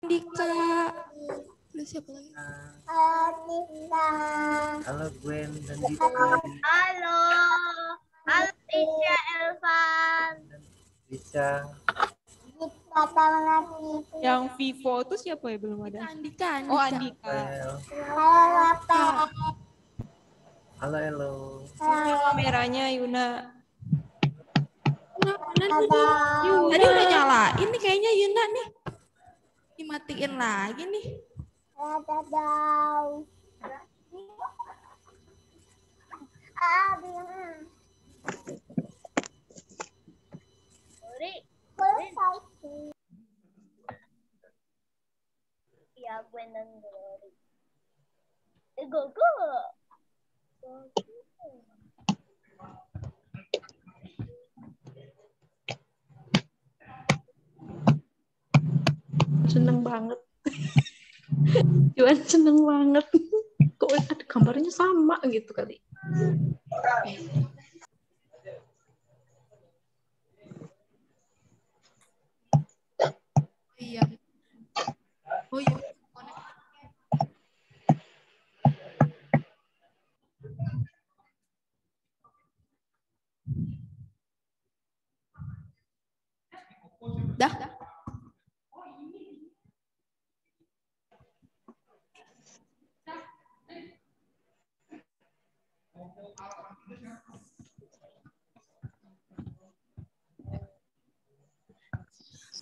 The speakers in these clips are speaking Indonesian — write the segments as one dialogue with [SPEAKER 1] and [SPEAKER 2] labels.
[SPEAKER 1] Andika. Lu siapa lagi?
[SPEAKER 2] Halo Gwen dan Diti.
[SPEAKER 3] Halo. Halo Tisha Elvan.
[SPEAKER 2] Bisa.
[SPEAKER 4] Yang Vivo itu siapa ya, belum ada?
[SPEAKER 1] Andika.
[SPEAKER 4] Oh, Andika.
[SPEAKER 2] Halo, halo.
[SPEAKER 4] Kameranya Yuna.
[SPEAKER 1] Tadi udah nyala. Ini kayaknya Yuna nih. Dimatiin lagi nih.
[SPEAKER 3] Ya, Gwen dan Glory. Go.
[SPEAKER 5] Seneng banget. Juan seneng banget. Kok ada gambarnya sama gitu kali.
[SPEAKER 1] Iya. Oh iya. Dah.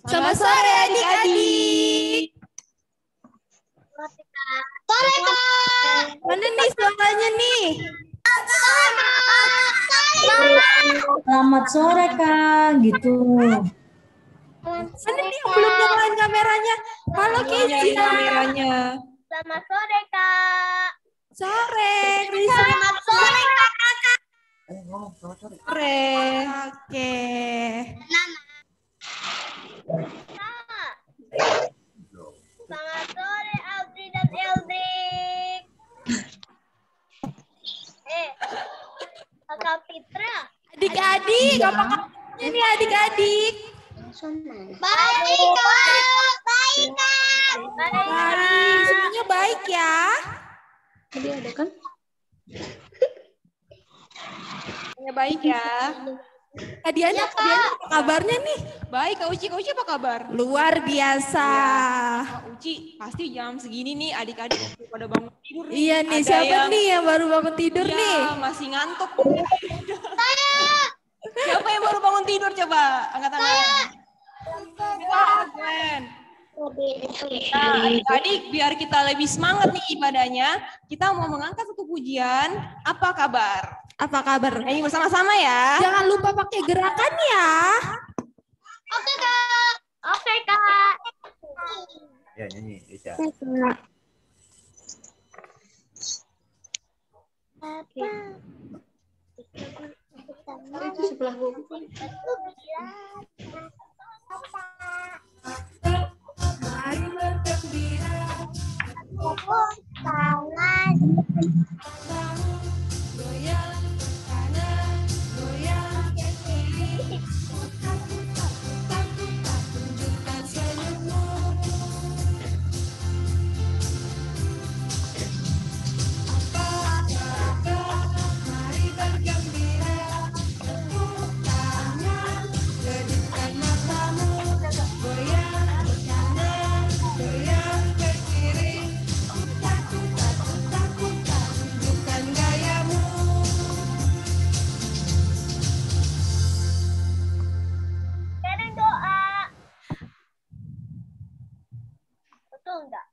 [SPEAKER 1] Selamat sore adik-adik.
[SPEAKER 3] Sore, Kak.
[SPEAKER 1] Mana nih suaranya nih?
[SPEAKER 6] Selamat sore Kak, gitu.
[SPEAKER 1] Mana nih yang belum nyalain kameranya? Halo Kezia.
[SPEAKER 4] Kameranya.
[SPEAKER 3] Selamat sore, Kak.
[SPEAKER 1] Sore, Krisa.
[SPEAKER 3] Selamat sore, Kak.
[SPEAKER 1] Sore. Oke.
[SPEAKER 3] Selamat sore, Audrey dan Eldrik. Kakak Fitra.
[SPEAKER 1] Adik-adik, apa kabarnya nih adik-adik?
[SPEAKER 3] Baik, Kak. Baik, Kak.
[SPEAKER 1] Baik, semuanya baik ya.
[SPEAKER 5] Tadi ada kan?
[SPEAKER 4] Ya, baik ya.
[SPEAKER 1] Kadianya apa kabarnya nih?
[SPEAKER 4] Baik, Kak Uci. Kak Uci apa kabar?
[SPEAKER 1] Luar biasa.
[SPEAKER 4] Kak Uci, pasti jam segini nih adik-adik pada bangun tidur nih.
[SPEAKER 1] Iya nih,
[SPEAKER 4] Ada
[SPEAKER 1] siapa nih yang baru bangun tidur
[SPEAKER 4] ya,
[SPEAKER 1] nih?
[SPEAKER 4] masih ngantuk. Siapa yang baru bangun tidur coba? Angkat tangan. Gwen. Nah, adik-adik, biar kita lebih semangat nih ibadahnya, kita mau mengangkat satu pujian. Apa kabar?
[SPEAKER 1] Apa kabar?
[SPEAKER 4] Nyanyi bersama-sama ya.
[SPEAKER 1] Jangan lupa pakai gerakan ya.
[SPEAKER 3] Oke, Kak. Oke, Kak.
[SPEAKER 2] Ya, nyanyi, Bisa.
[SPEAKER 5] Itu sebelah gua.
[SPEAKER 1] Mari bergembira.
[SPEAKER 3] Tangan.
[SPEAKER 1] Goyang kanan, goyang ke kiri. Putar, tunjukkan senyummu. Mari bergembira. Tepuk tangan, kedipkan matamu. Goyang ke kanan, goyang ke kiri. Putar, tunjukkan gayamu.
[SPEAKER 3] Sekarang doa. Betul enggak?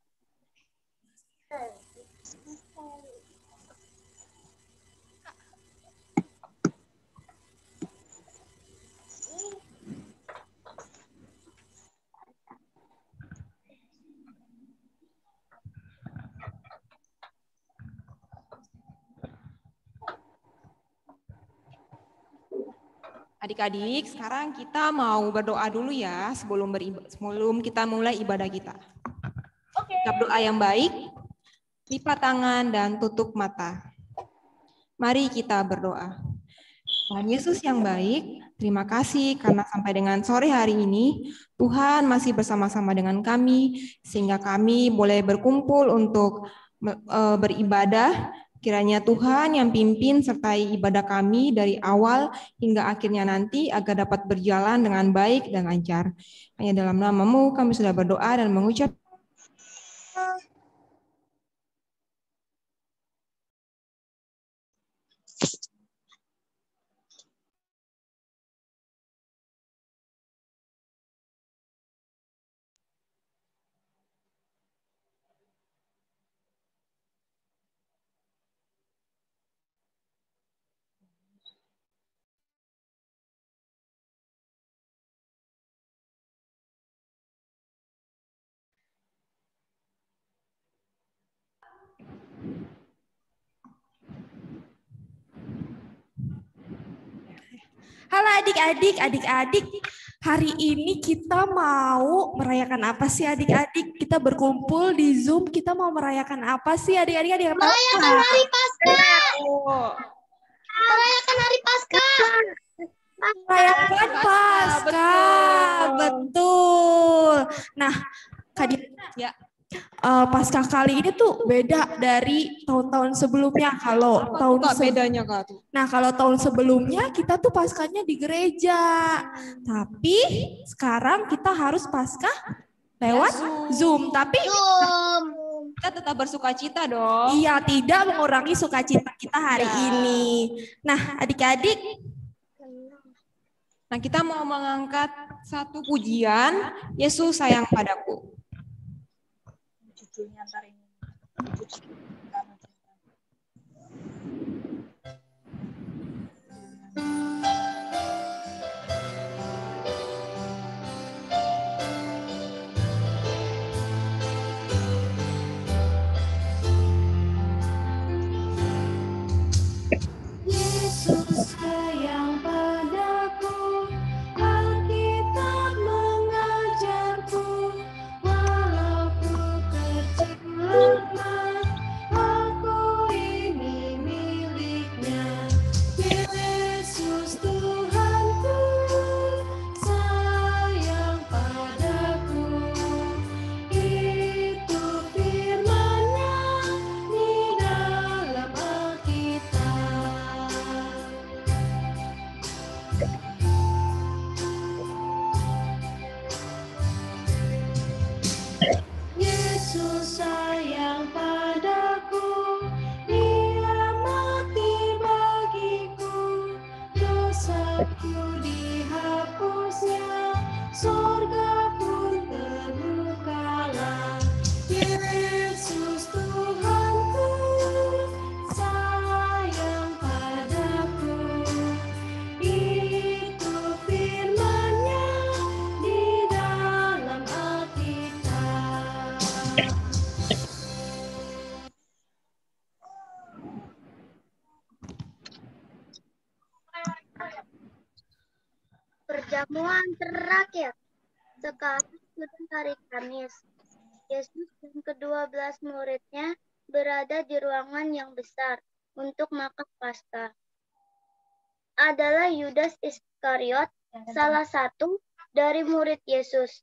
[SPEAKER 4] Adik-adik, sekarang kita mau berdoa dulu ya sebelum kita mulai ibadah kita.
[SPEAKER 3] Oke.
[SPEAKER 4] Ucap doa yang baik, lipat tangan dan tutup mata. Mari kita berdoa. Tuhan Yesus yang baik, Terima kasih karena sampai dengan sore hari ini Tuhan masih bersama-sama dengan kami sehingga kami boleh berkumpul untuk beribadah. Kiranya Tuhan yang pimpin sertai ibadah kami dari awal hingga akhirnya nanti agar dapat berjalan dengan baik dan lancar. Hanya dalam nama-Mu kami sudah berdoa dan mengucap
[SPEAKER 1] Halo adik-adik, adik-adik. Hari ini kita mau merayakan apa sih adik-adik? Kita berkumpul di Zoom, kita mau merayakan apa sih adik-adik?
[SPEAKER 3] Merayakan hari Paskah. Merayakan hari Paskah.
[SPEAKER 1] Merayakan Paskah, betul. Nah, Kak Diana,
[SPEAKER 4] ya.
[SPEAKER 1] Paskah kali ini tuh beda dari tahun-tahun sebelumnya. Kalau tahun
[SPEAKER 4] bedanya Kak tuh?
[SPEAKER 1] Nah, kalau tahun sebelumnya kita tuh Paskahnya di gereja. Tapi sekarang kita harus Paskah lewat Zoom. Tapi
[SPEAKER 4] kita tetap bersukacita dong.
[SPEAKER 1] Iya, tidak mengurangi sukacita kita hari ini. Nah, adik-adik,
[SPEAKER 4] kita mau mengangkat satu pujian, Yesus sayang padaku.
[SPEAKER 5] Judulnya ntar ini.
[SPEAKER 1] Yesus sayang padaku, Alkitab mengajarku, walau ku kecil lemah, aku ini miliknya. Yesus Tuhanku, sayang padaku, itu firman-Nya di dalam Alkitab. Yesus sayang padaku, Dia mati bagiku, dosaku dihapusnya, surga pun terbukalah. Yesus Tuhanku, sayang padaku, itu firman-Nya di dalam Alkitab.
[SPEAKER 3] Perjamuan terakhir. Sekarang sudah hari Kamis. Yesus dan ke-12 muridnya berada di ruangan yang besar untuk makan Paskah. Adalah Yudas Iskariot, salah satu dari murid Yesus.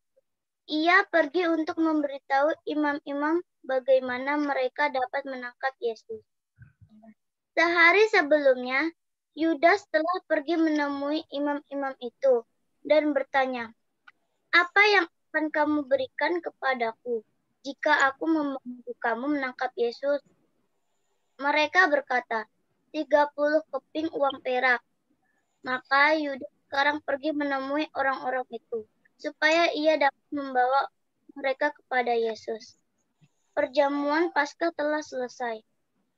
[SPEAKER 3] Ia pergi untuk memberitahu imam-imam bagaimana mereka dapat menangkap Yesus. Sehari sebelumnya, Yudas telah pergi menemui imam-imam itu dan bertanya, "Apa yang akan kamu berikan kepadaku jika aku membantu kamu menangkap Yesus?" Mereka berkata, 30 keping uang perak. Maka Yudas sekarang pergi menemui orang-orang itu, supaya ia dapat membawa mereka kepada Yesus. Perjamuan Paskah telah selesai.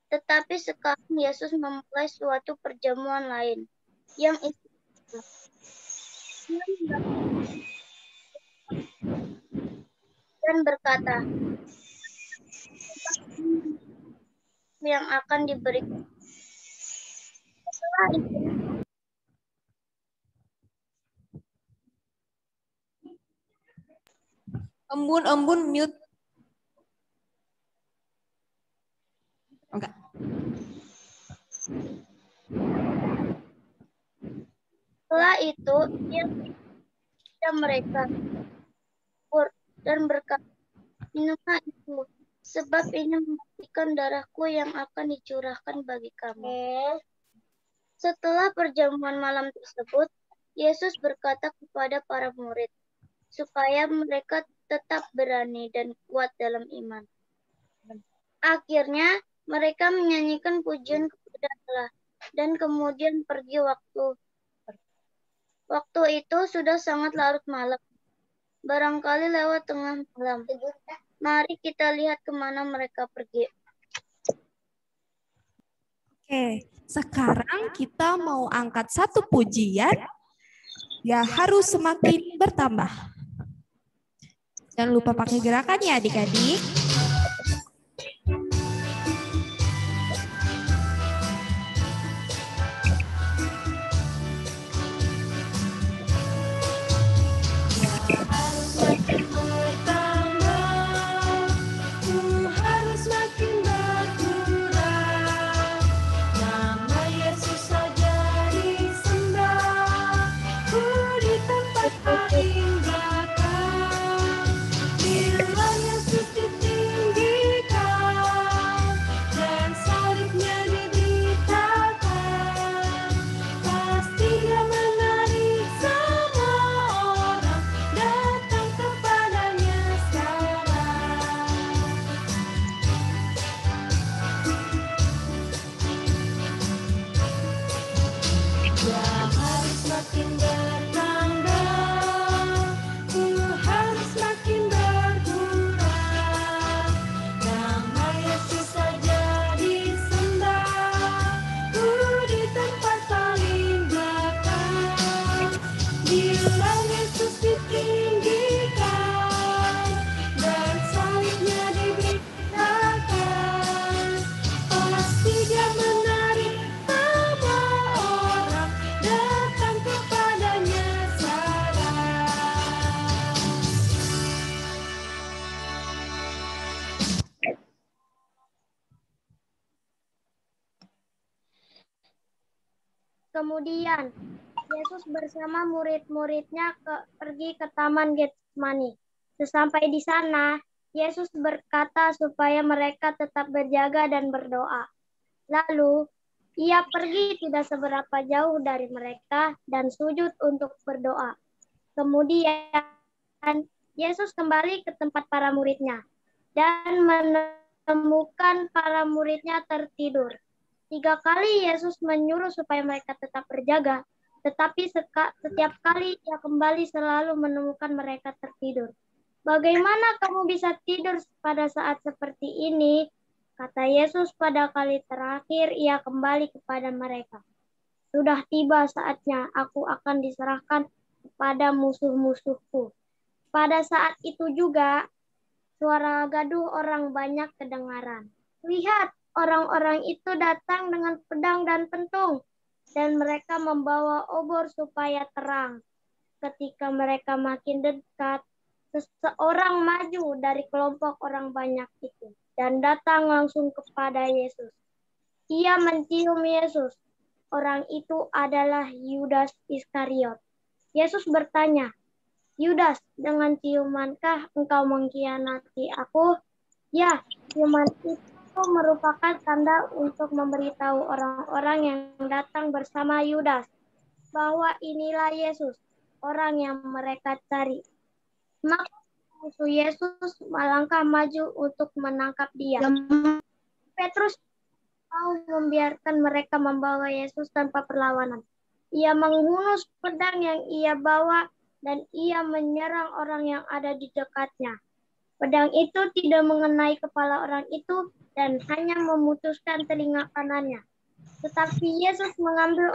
[SPEAKER 3] Tetapi sekarang Yesus memulai suatu perjamuan lain, yang istimewa. Dan berkata, yang akan diberikan. Setelah itu,
[SPEAKER 4] Embun mute. Enggak.
[SPEAKER 3] Setelah itu, ia kepada mereka dan berkata, minumlah itu, sebab ini membuktikan darahku yang akan dicurahkan bagi kamu. Setelah perjamuan malam tersebut, Yesus berkata kepada para murid, supaya mereka tetap berani dan kuat dalam iman. Akhirnya, mereka menyanyikan pujian kepada Allah, dan kemudian pergi Waktu itu sudah sangat larut malam, barangkali lewat tengah malam. Mari kita lihat kemana mereka pergi.
[SPEAKER 1] Oke, sekarang kita mau angkat satu pujian. Ya harus semakin bertambah. Jangan lupa pakai gerakan ya adik-adik.
[SPEAKER 3] Kemudian, Yesus bersama murid-muridnya pergi ke Taman Getsemani. Sesampai di sana, Yesus berkata supaya mereka tetap berjaga dan berdoa. Lalu, ia pergi tidak seberapa jauh dari mereka dan sujud untuk berdoa. Kemudian, Yesus kembali ke tempat para muridnya dan menemukan para muridnya tertidur. 3 kali Yesus menyuruh supaya mereka tetap berjaga, tetapi setiap kali ia kembali selalu menemukan mereka tertidur. Bagaimana kamu bisa tidur pada saat seperti ini? Kata Yesus pada kali terakhir ia kembali kepada mereka. Sudah tiba saatnya aku akan diserahkan kepada musuh-musuhku. Pada saat itu juga, suara gaduh orang banyak kedengaran. Lihat, orang-orang itu datang dengan pedang dan pentung, dan mereka membawa obor supaya terang. Ketika mereka makin dekat, seseorang maju dari kelompok orang banyak itu, dan datang langsung kepada Yesus. Ia mencium Yesus. Orang itu adalah Yudas Iskariot. Yesus bertanya, Yudas, dengan ciumankah engkau mengkhianati aku? Ya, ciuman itu merupakan tanda untuk memberitahu orang-orang yang datang bersama Yudas bahwa inilah Yesus, orang yang mereka cari. Maka musuh Yesus melangkah maju untuk menangkap dia. Petrus mau membiarkan mereka membawa Yesus tanpa perlawanan. Ia menghunus pedang yang ia bawa dan ia menyerang orang yang ada di dekatnya. Pedang itu tidak mengenai kepala orang itu dan hanya memutuskan telinga kanannya. Tetapi Yesus mengambil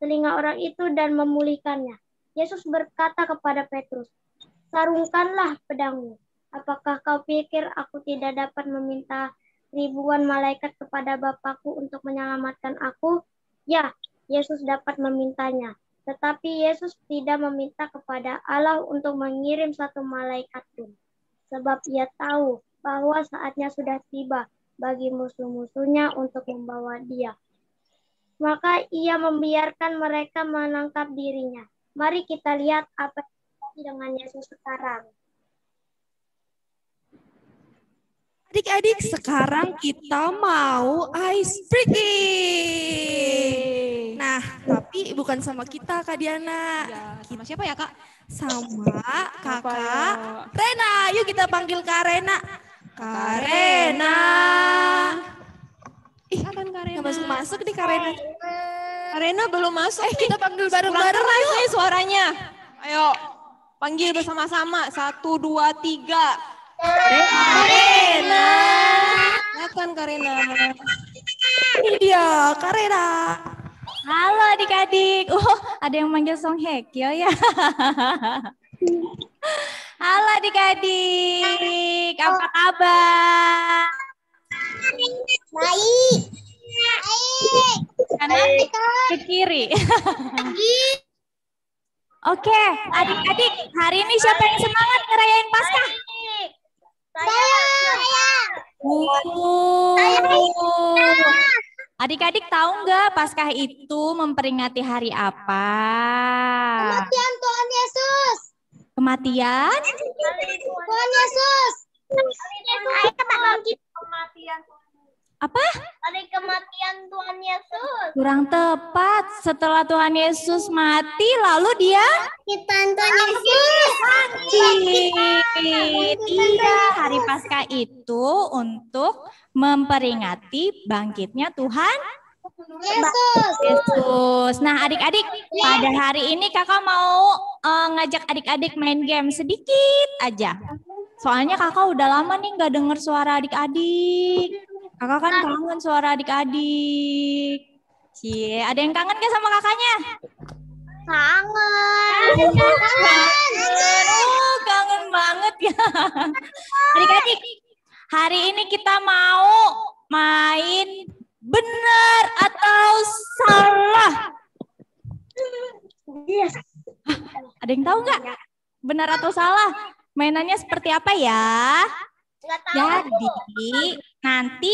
[SPEAKER 3] telinga orang itu dan memulihkannya. Yesus berkata kepada Petrus, sarungkanlah pedangmu. Apakah kau pikir aku tidak dapat meminta ribuan malaikat kepada Bapakku untuk menyelamatkan aku? Ya, Yesus dapat memintanya. Tetapi Yesus tidak meminta kepada Allah untuk mengirim satu malaikat pun. Sebab ia tahu bahwa saatnya sudah tiba bagi musuh-musuhnya untuk membawa dia. maka ia membiarkan mereka menangkap dirinya. Mari kita lihat apa yang terjadi dengan Yesus sekarang.
[SPEAKER 1] Adik-adik, sekarang kita mau ice breaking. Nah, tapi bukan sama kita, Kak Diana.
[SPEAKER 4] Sama siapa ya, Kak?
[SPEAKER 1] Sama Kakak
[SPEAKER 4] ya?
[SPEAKER 1] Rena. Yuk kita panggil Kak Rena. Kak Rena. Ih, nggak masuk-masuk nih Kak Rena.
[SPEAKER 4] Kak Rena belum masuk nih.
[SPEAKER 1] Kita panggil
[SPEAKER 4] Kurang
[SPEAKER 1] bareng-bareng
[SPEAKER 4] keras
[SPEAKER 1] yuk.
[SPEAKER 4] nih suaranya. Ayo, panggil bersama-sama. 1, 2, 3.
[SPEAKER 1] Rena.
[SPEAKER 4] Silakan Kak Rena.
[SPEAKER 1] Ini dia Kak Rena.
[SPEAKER 7] Halo adik-adik. Ada yang manggil Song Hekyo ya. Halo adik-adik. Apa kabar?
[SPEAKER 3] Baik.
[SPEAKER 7] Kanan ke kiri. Oke, adik-adik. Hari ini siapa yang semangat ngerayain Paskah? Adik-adik tahu nggak Paskah itu memperingati hari apa?
[SPEAKER 3] Kematian Tuhan Yesus.
[SPEAKER 7] Kematian?
[SPEAKER 3] Tuhan Yesus.
[SPEAKER 7] Apa?
[SPEAKER 3] Hari kematian Tuhan Yesus.
[SPEAKER 7] Kurang tepat. Setelah Tuhan Yesus mati, lalu dia
[SPEAKER 3] Kita Tuhan Yesus.
[SPEAKER 7] bangkit. Iya, hari Paskah itu untuk memperingati bangkitnya Tuhan Yesus. Nah, adik-adik, pada hari ini kakak mau ngajak adik-adik main game sedikit aja. Soalnya kakak udah lama nih nggak dengar suara adik-adik. Kakak kan kangen suara adik-adik. Cie, ada yang kangen gak sama kakaknya?
[SPEAKER 3] Kangen.
[SPEAKER 7] Kangen banget ya. Adik-adik, hari ini kita mau main benar atau salah.
[SPEAKER 3] Yes.
[SPEAKER 7] Ada yang tahu nggak? Benar atau salah? Mainannya seperti apa ya? Jadi nanti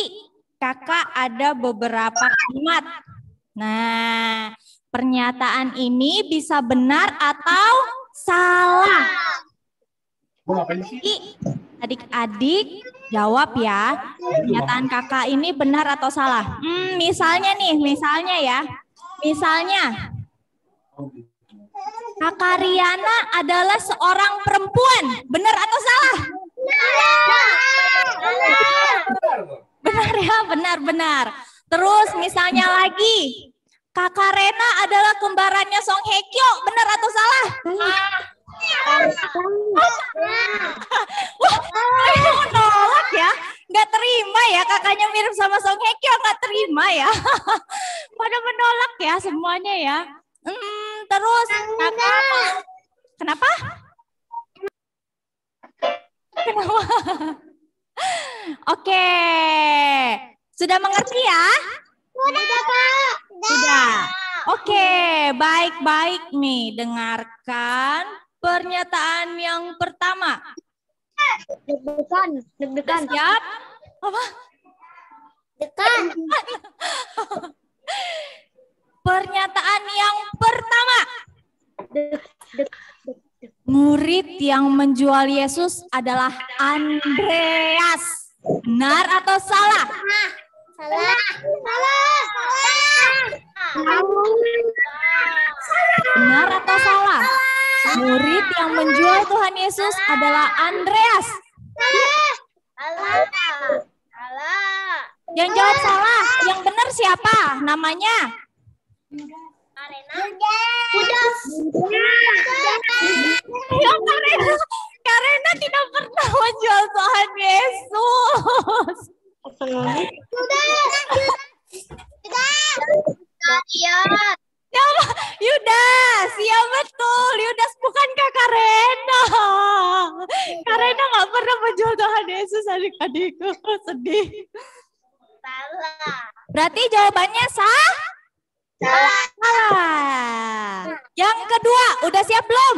[SPEAKER 7] kakak ada beberapa kalimat. Nah, pernyataan ini bisa benar atau salah. Jadi adik-adik jawab ya. Pernyataan kakak ini benar atau salah. Misalnya ya. Misalnya, Kakak Riana adalah seorang perempuan. Benar atau salah? Benar ya, benar. Terus misalnya lagi, Kakak Rena adalah kembarannya Song Hekyo. Benar atau salah? Wah, mereka menolak ya. Nggak terima ya, kakaknya mirip sama Song Hekyo. Nggak terima ya. Pada menolak ya semuanya ya. Terus kakak, kenapa? Oke, sudah mengerti ya?
[SPEAKER 3] Sudah, Kak.
[SPEAKER 7] Sudah. Oke, baik-baik nih. Dengarkan pernyataan yang pertama.
[SPEAKER 3] Deg-degan.
[SPEAKER 7] Siap? Apa?
[SPEAKER 3] Degan.
[SPEAKER 7] Pernyataan yang pertama. Murid yang menjual Yesus adalah Andreas. Benar atau salah?
[SPEAKER 3] Salah.
[SPEAKER 7] Benar atau salah? Murid yang menjual Tuhan Yesus adalah Andreas.
[SPEAKER 3] Salah.
[SPEAKER 7] Yang jawab salah. Yang benar siapa? Namanya? Karena tidak pernah menjual Tuhan Yesus. Yudas, iya betul. Yudas bukan Kakak Rena. Kak Rena nggak pernah menjual Tuhan Yesus, adik-adikku. Sedih.
[SPEAKER 3] Salah.
[SPEAKER 7] Berarti jawabannya sah? Salah. Yang kedua, udah siap belum?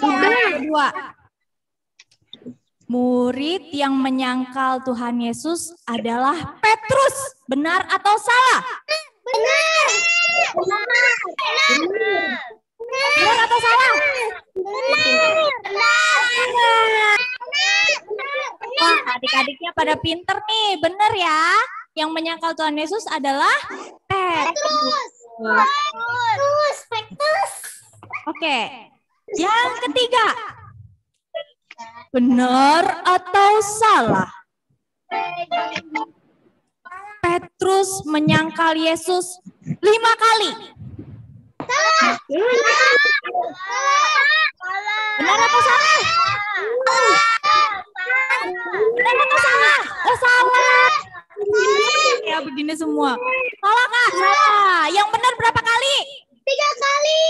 [SPEAKER 7] Yang kedua. Murid yang menyangkal Tuhan Yesus adalah Petrus. Benar atau salah?
[SPEAKER 3] Benar.
[SPEAKER 7] Benar atau salah? Wah, adik-adiknya pada pinter nih. Benar ya. Yang menyangkal Tuhan Yesus adalah Petrus. Oke. Yang ketiga. Benar atau salah? Petrus menyangkal Yesus 5 kali. Benar atau salah? Benar atau salah? Oh, salah. Ya begini semua. Salah Kak? Salah. Yang benar berapa kali?
[SPEAKER 3] 3 kali.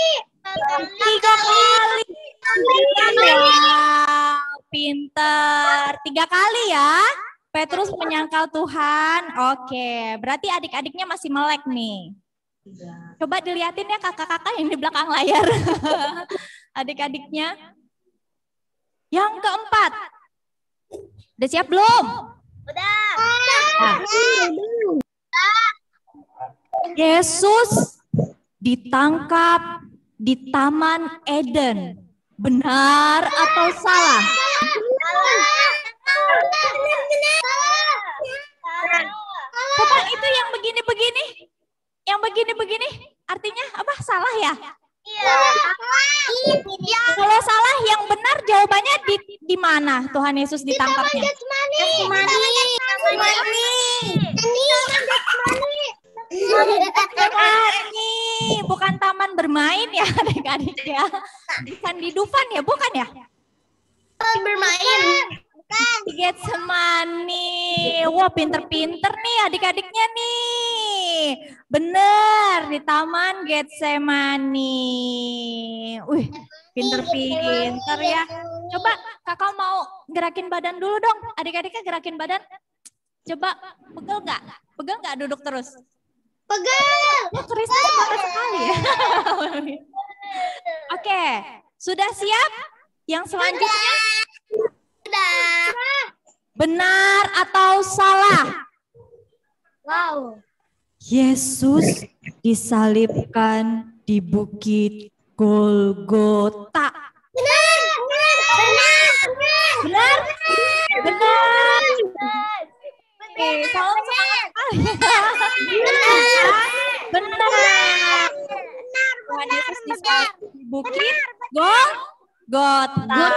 [SPEAKER 7] 3 kali. Wow, pinter. 3 kali ya. Petrus menyangkal Tuhan. Oke, berarti adik-adiknya masih melek nih. Coba dilihatin ya kakak-kakak yang di belakang layar. Adik-adiknya. Yang keempat. Udah siap belum?
[SPEAKER 3] Udah.
[SPEAKER 7] Nah. Yesus ditangkap di Taman Eden. Benar atau salah? Bukan itu yang begini-begini. Yang begini-begini artinya apa? Salah ya?
[SPEAKER 3] Iya.
[SPEAKER 7] Kalau salah, yang benar jawabannya di mana Tuhan Yesus ditangkapnya? Bukan taman bermain ya adik-adik ya. Bukan di Dufan ya, bukan ya?
[SPEAKER 3] Bermain.
[SPEAKER 7] Di Getsemani. Wah, pinter-pinter nih adik-adiknya nih. Bener, di Taman Getsemani. Wih, pinter-pinter ya. Coba kakak mau gerakin badan dulu dong. Adik-adiknya gerakin badan. Coba, pegel nggak? Pegel nggak duduk terus?
[SPEAKER 3] Pegel.
[SPEAKER 7] Oh, Krisna semangat sekali ya. Oke, sudah siap? Yang selanjutnya?
[SPEAKER 3] Udah.
[SPEAKER 7] Benar atau salah?
[SPEAKER 3] Wow.
[SPEAKER 7] Yesus disalibkan di Bukit Golgota.
[SPEAKER 3] Benar.
[SPEAKER 7] Oke, salam semangat sekali. Benar. Tuhan Yesus disalib di Bukit Golgota.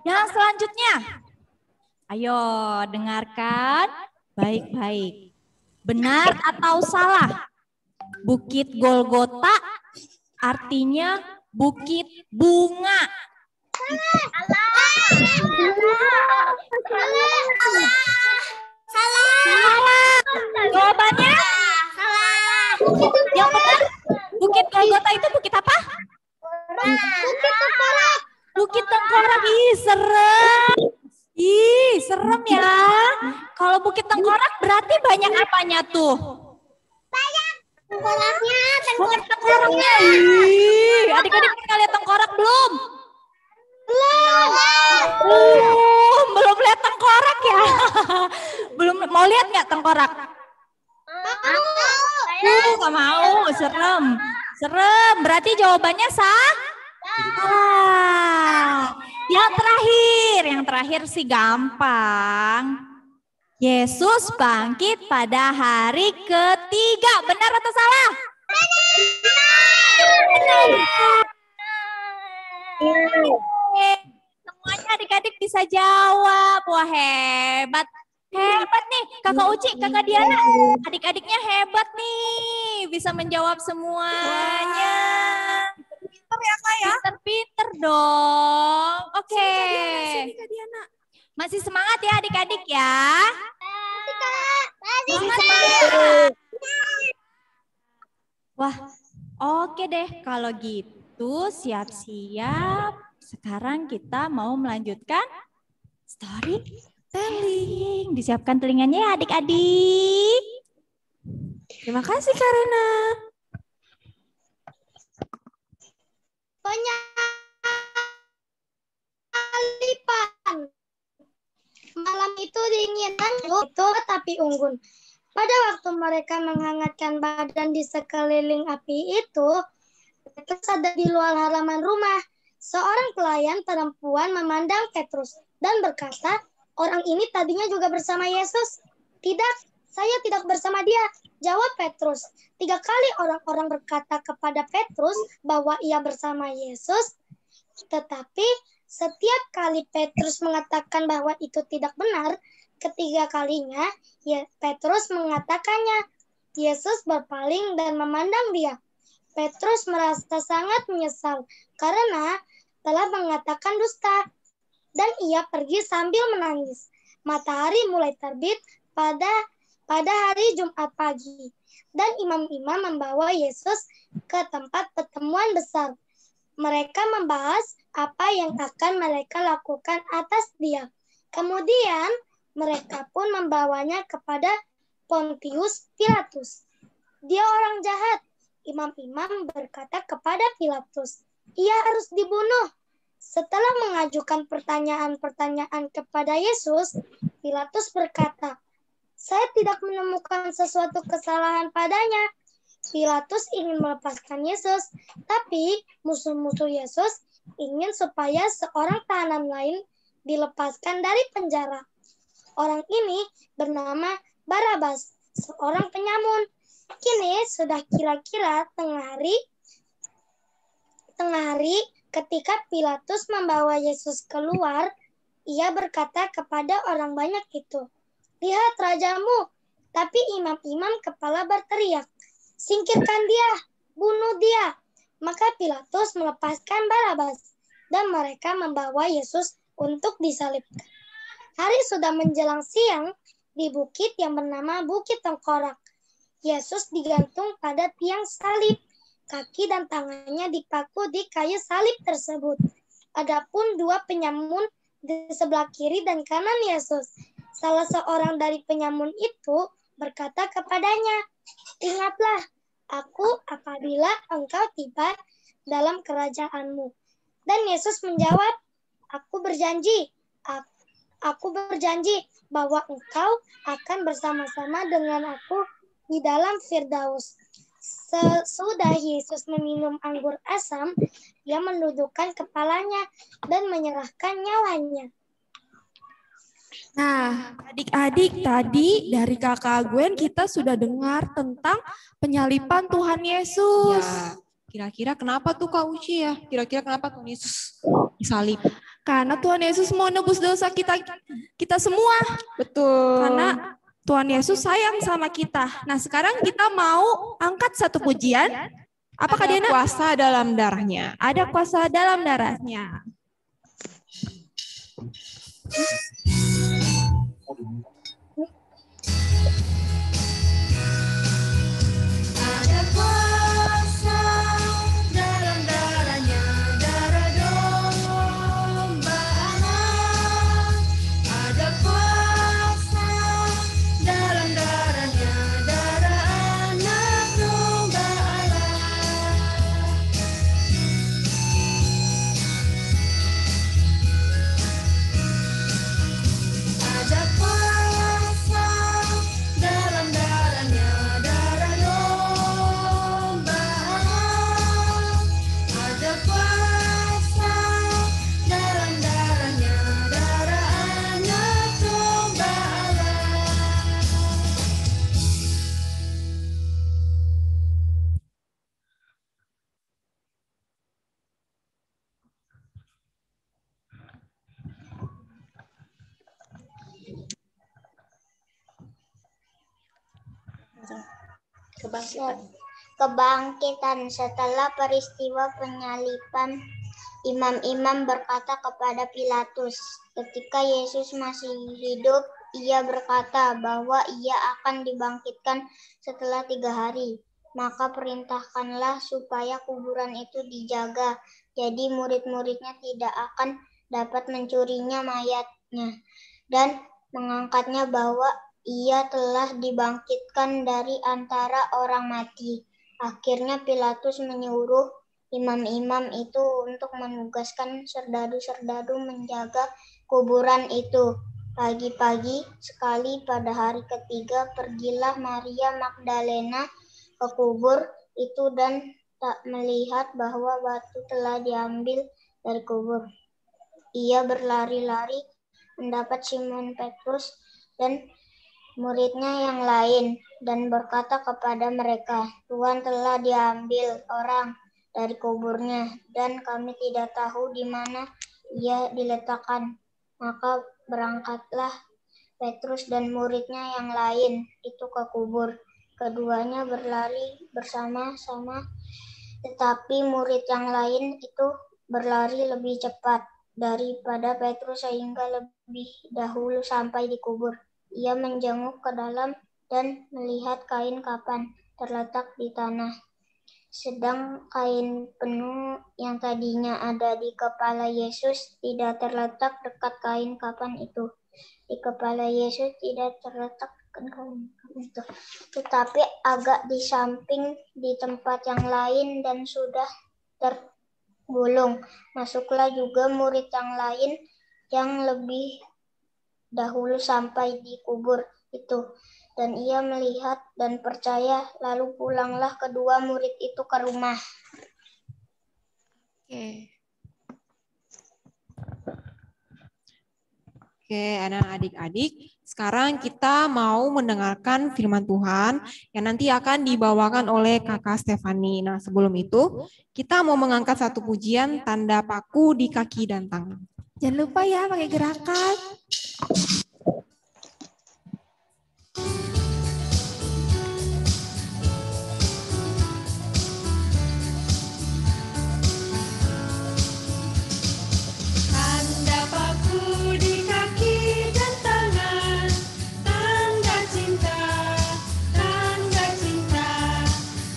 [SPEAKER 7] Yang selanjutnya. Ayo dengarkan baik-baik. Benar atau salah? Bukit Golgota artinya bukit bunga. Salah. Jawabannya? Yang benar, Bukit Golgota itu bukit apa? Bukit Tengkorak. Ih, serem. Ih, serem ya. Kalau Bukit Tengkorak berarti banyak apanya tuh? Banyak tengkoraknya. Ih, adik-adik pernah lihat tengkorak belum? Belum lihat tengkorak ya? Belum mau lihat nggak tengkorak? Nggak mau, serem. Serem, berarti jawabannya salah. Yang terakhir sih gampang. Yesus bangkit pada hari ketiga. Benar atau salah? Benar. Semuanya adik-adik bisa jawab. Wah, hebat. Hebat nih, Kakak Uci, Kakak Diana. Adik-adiknya hebat nih. Bisa menjawab semuanya. Pinter ya, Kak ya? Pinter dong. Oke. Masih semangat ya adik-adik ya? Masih semangat. Wah, oke deh. Kalau gitu siap-siap. Sekarang kita mau melanjutkan storytelling. Disiapkan telinganya ya adik-adik. Terima kasih Karena.
[SPEAKER 3] Penyalipan. Malam itu kedinginan itu tapi unggun. Pada waktu mereka menghangatkan badan di sekeliling api itu, Petrus ada di luar halaman rumah. Seorang pelayan perempuan memandang Petrus dan berkata, orang ini tadinya juga bersama Yesus. Tidak, saya tidak bersama dia, jawab Petrus. 3 kali orang-orang berkata kepada Petrus bahwa ia bersama Yesus, tetapi setiap kali Petrus mengatakan bahwa itu tidak benar, ketiga kalinya Petrus mengatakannya. Yesus berpaling dan memandang dia. Petrus merasa sangat menyesal karena telah mengatakan dusta, dan ia pergi sambil menangis. Matahari mulai terbit pada hari Jumat pagi, dan imam-imam membawa Yesus ke tempat pertemuan besar. Mereka membahas apa yang akan mereka lakukan atas dia. Kemudian mereka pun membawanya kepada Pontius Pilatus. Dia orang jahat. Imam-imam berkata kepada Pilatus, ia harus dibunuh. Setelah mengajukan pertanyaan-pertanyaan kepada Yesus, Pilatus berkata, saya tidak menemukan sesuatu kesalahan padanya. Pilatus ingin melepaskan Yesus, tapi musuh-musuh Yesus ingin supaya seorang tahanan lain dilepaskan dari penjara. Orang ini bernama Barabas, seorang penyamun. Kini sudah kira-kira tengah hari ketika Pilatus membawa Yesus keluar, ia berkata kepada orang banyak itu, lihat rajamu. Tapi imam-imam kepala berteriak, singkirkan dia, bunuh dia. Maka Pilatus melepaskan Barabas dan mereka membawa Yesus untuk disalibkan. Hari sudah menjelang siang di bukit yang bernama Bukit Tengkorak. Yesus digantung pada tiang salib. Kaki dan tangannya dipaku di kayu salib tersebut. Adapun 2 penyamun di sebelah kiri dan kanan Yesus. Salah seorang dari penyamun itu berkata kepadanya, ingatlah aku apabila engkau tiba dalam kerajaanmu. Dan Yesus menjawab, aku berjanji bahwa engkau akan bersama-sama dengan aku di dalam Firdaus. Sesudah Yesus meminum anggur asam, ia menundukkan kepalanya dan menyerahkan nyawanya.
[SPEAKER 1] Nah, adik-adik tadi dari kakak Gwen kita sudah dengar tentang penyaliban Tuhan Yesus.
[SPEAKER 4] Ya, kira-kira kenapa tuh Kak Uci ya? Kira-kira kenapa Tuhan Yesus disalib?
[SPEAKER 1] Karena Tuhan Yesus mau nebus dosa kita semua.
[SPEAKER 4] Betul.
[SPEAKER 1] Karena Tuhan Yesus sayang sama kita. Nah, sekarang kita mau angkat satu pujian. Apakah
[SPEAKER 4] ada
[SPEAKER 1] Diana?
[SPEAKER 4] kuasa dalam darahnya.
[SPEAKER 1] Ada kuasa dalam darahnya. Ada kuasa dalam darahnya, darah domba anak. Ada kuasa dalam darahnya, darah anak domba Allah. Ada kuasa dalam darahnya, darah domba Allah. Ada kuasa dalam darahnya, darah anak domba Allah.
[SPEAKER 3] Kebangkitan setelah peristiwa penyaliban, imam-imam berkata kepada Pilatus, ketika Yesus masih hidup, ia berkata bahwa ia akan dibangkitkan setelah 3 hari. Maka perintahkanlah supaya kuburan itu dijaga, jadi murid-muridnya tidak akan dapat mencurinya mayatnya dan mengangkatnya bahwa ia telah dibangkitkan dari antara orang mati. Akhirnya Pilatus menyuruh imam-imam itu untuk menugaskan serdadu-serdadu menjaga kuburan itu. Pagi-pagi sekali pada hari ketiga pergilah Maria Magdalena ke kubur itu dan tak melihat bahwa batu telah diambil dari kubur. Ia berlari-lari mendapat Simon Petrus dan muridnya yang lain dan berkata kepada mereka, "Tuhan telah diambil orang dari kuburnya dan kami tidak tahu di mana ia diletakkan." Maka berangkatlah Petrus dan muridnya yang lain itu ke kubur. Keduanya berlari bersama-sama, tetapi murid yang lain itu berlari lebih cepat daripada Petrus sehingga lebih dahulu sampai di kubur. Ia menjenguk ke dalam dan melihat kain kafan terletak di tanah. Sedang kain penuh yang tadinya ada di kepala Yesus tidak terletak dekat kain kafan itu. Di kepala Yesus tidak terletak kain kafan itu, tetapi agak di samping di tempat yang lain dan sudah tergulung. Masuklah juga murid yang lain yang lebih dahulu sampai di kubur itu. Dan ia melihat dan percaya, lalu pulanglah kedua murid itu ke rumah.
[SPEAKER 4] Oke, adik-adik, sekarang kita mau mendengarkan firman Tuhan yang nanti akan dibawakan oleh Kakak Stefani. Nah, sebelum itu, kita mau mengangkat satu pujian tanda paku di kaki dan tangan.
[SPEAKER 1] Jangan lupa ya pakai gerakan.
[SPEAKER 8] Tanda paku di kaki dan tangan, tanda cinta,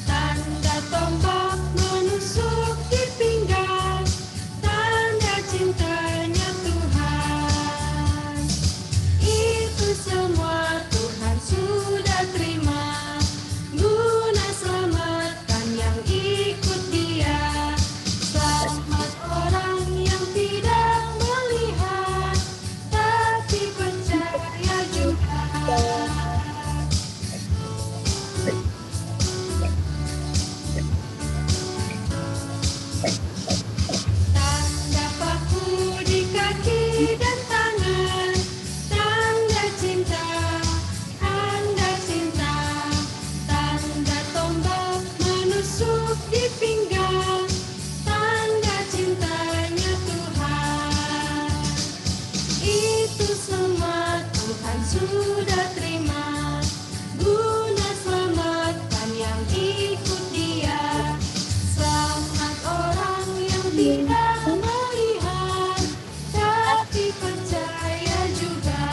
[SPEAKER 8] tanda tombak menusuk di pinggang, tanda cintanya Tuhan. Itu semua Tuhan sudah terima, guna selamatkan yang ikut Dia. Selamat orang yang tidak melihat, tapi percaya juga. Tanda paku di kaki dan tangan, tanda cinta, tanda tombak menusuk di pinggang, tanda cintanya Tuhan. Itu semua Tuhan sudah terima, guna selamatkan yang ikut Dia. Selamat orang yang tidak melihat, tapi percaya juga.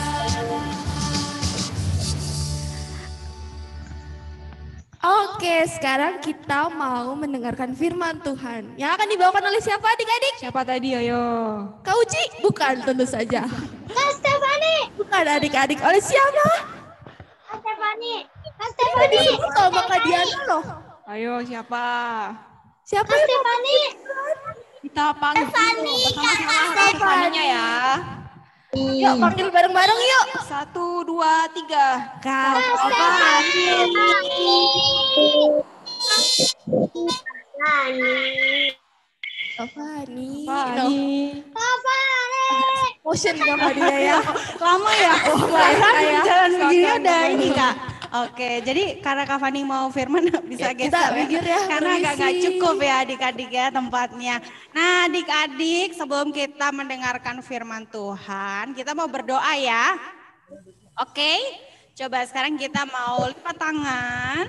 [SPEAKER 1] Oke, sekarang kita mau mendengarkan firman Tuhan. Yang akan dibawakan oleh siapa adik-adik?
[SPEAKER 4] Siapa tadi, ayo?
[SPEAKER 1] Kak Uci? Bukan, tentu saja.
[SPEAKER 3] Kak Stefani!
[SPEAKER 1] Bukan adik-adik. Oleh siapa?
[SPEAKER 3] Kak Stefani!
[SPEAKER 1] Itu sama Kak Diana loh.
[SPEAKER 4] Ayo, siapa?
[SPEAKER 1] Siapa
[SPEAKER 3] Kak
[SPEAKER 1] yang
[SPEAKER 3] Stefani!
[SPEAKER 4] Kita panggil bersama-sama Stefaninya ya.
[SPEAKER 1] Yuk panggil bareng-bareng yuk.
[SPEAKER 4] 1, 2, 3.
[SPEAKER 1] Kak Stefani. Motion sama dia ya.
[SPEAKER 9] Lama ya?
[SPEAKER 1] Kayak
[SPEAKER 9] Jalan begini udah ini Kak. Oke, jadi karena Kak Fani mau firman bisa
[SPEAKER 1] Ya, kita
[SPEAKER 9] geser
[SPEAKER 1] minggir ya,
[SPEAKER 9] karena agak nggak
[SPEAKER 1] permisi.
[SPEAKER 9] cukup ya adik-adik ya tempatnya. Nah adik-adik sebelum kita mendengarkan firman Tuhan, kita mau berdoa ya. Oke, coba sekarang kita mau lipat tangan.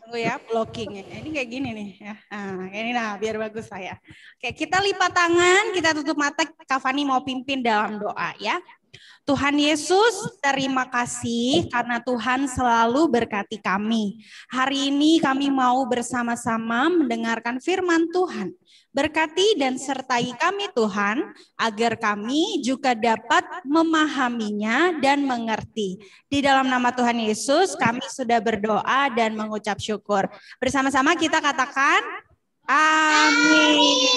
[SPEAKER 9] Tunggu ya blockingnya. Ini kayak gini nih ya. Nah, ini biar bagus saya. Oke, kita lipat tangan, kita tutup mata. Kak Fani mau pimpin dalam doa ya. Tuhan Yesus, terima kasih karena Tuhan selalu berkati kami. Hari ini kami mau bersama-sama mendengarkan firman Tuhan. Berkati dan sertai kami Tuhan, agar kami juga dapat memahaminya dan mengerti. Di dalam nama Tuhan Yesus kami sudah berdoa dan mengucap syukur. Bersama-sama kita katakan, amin.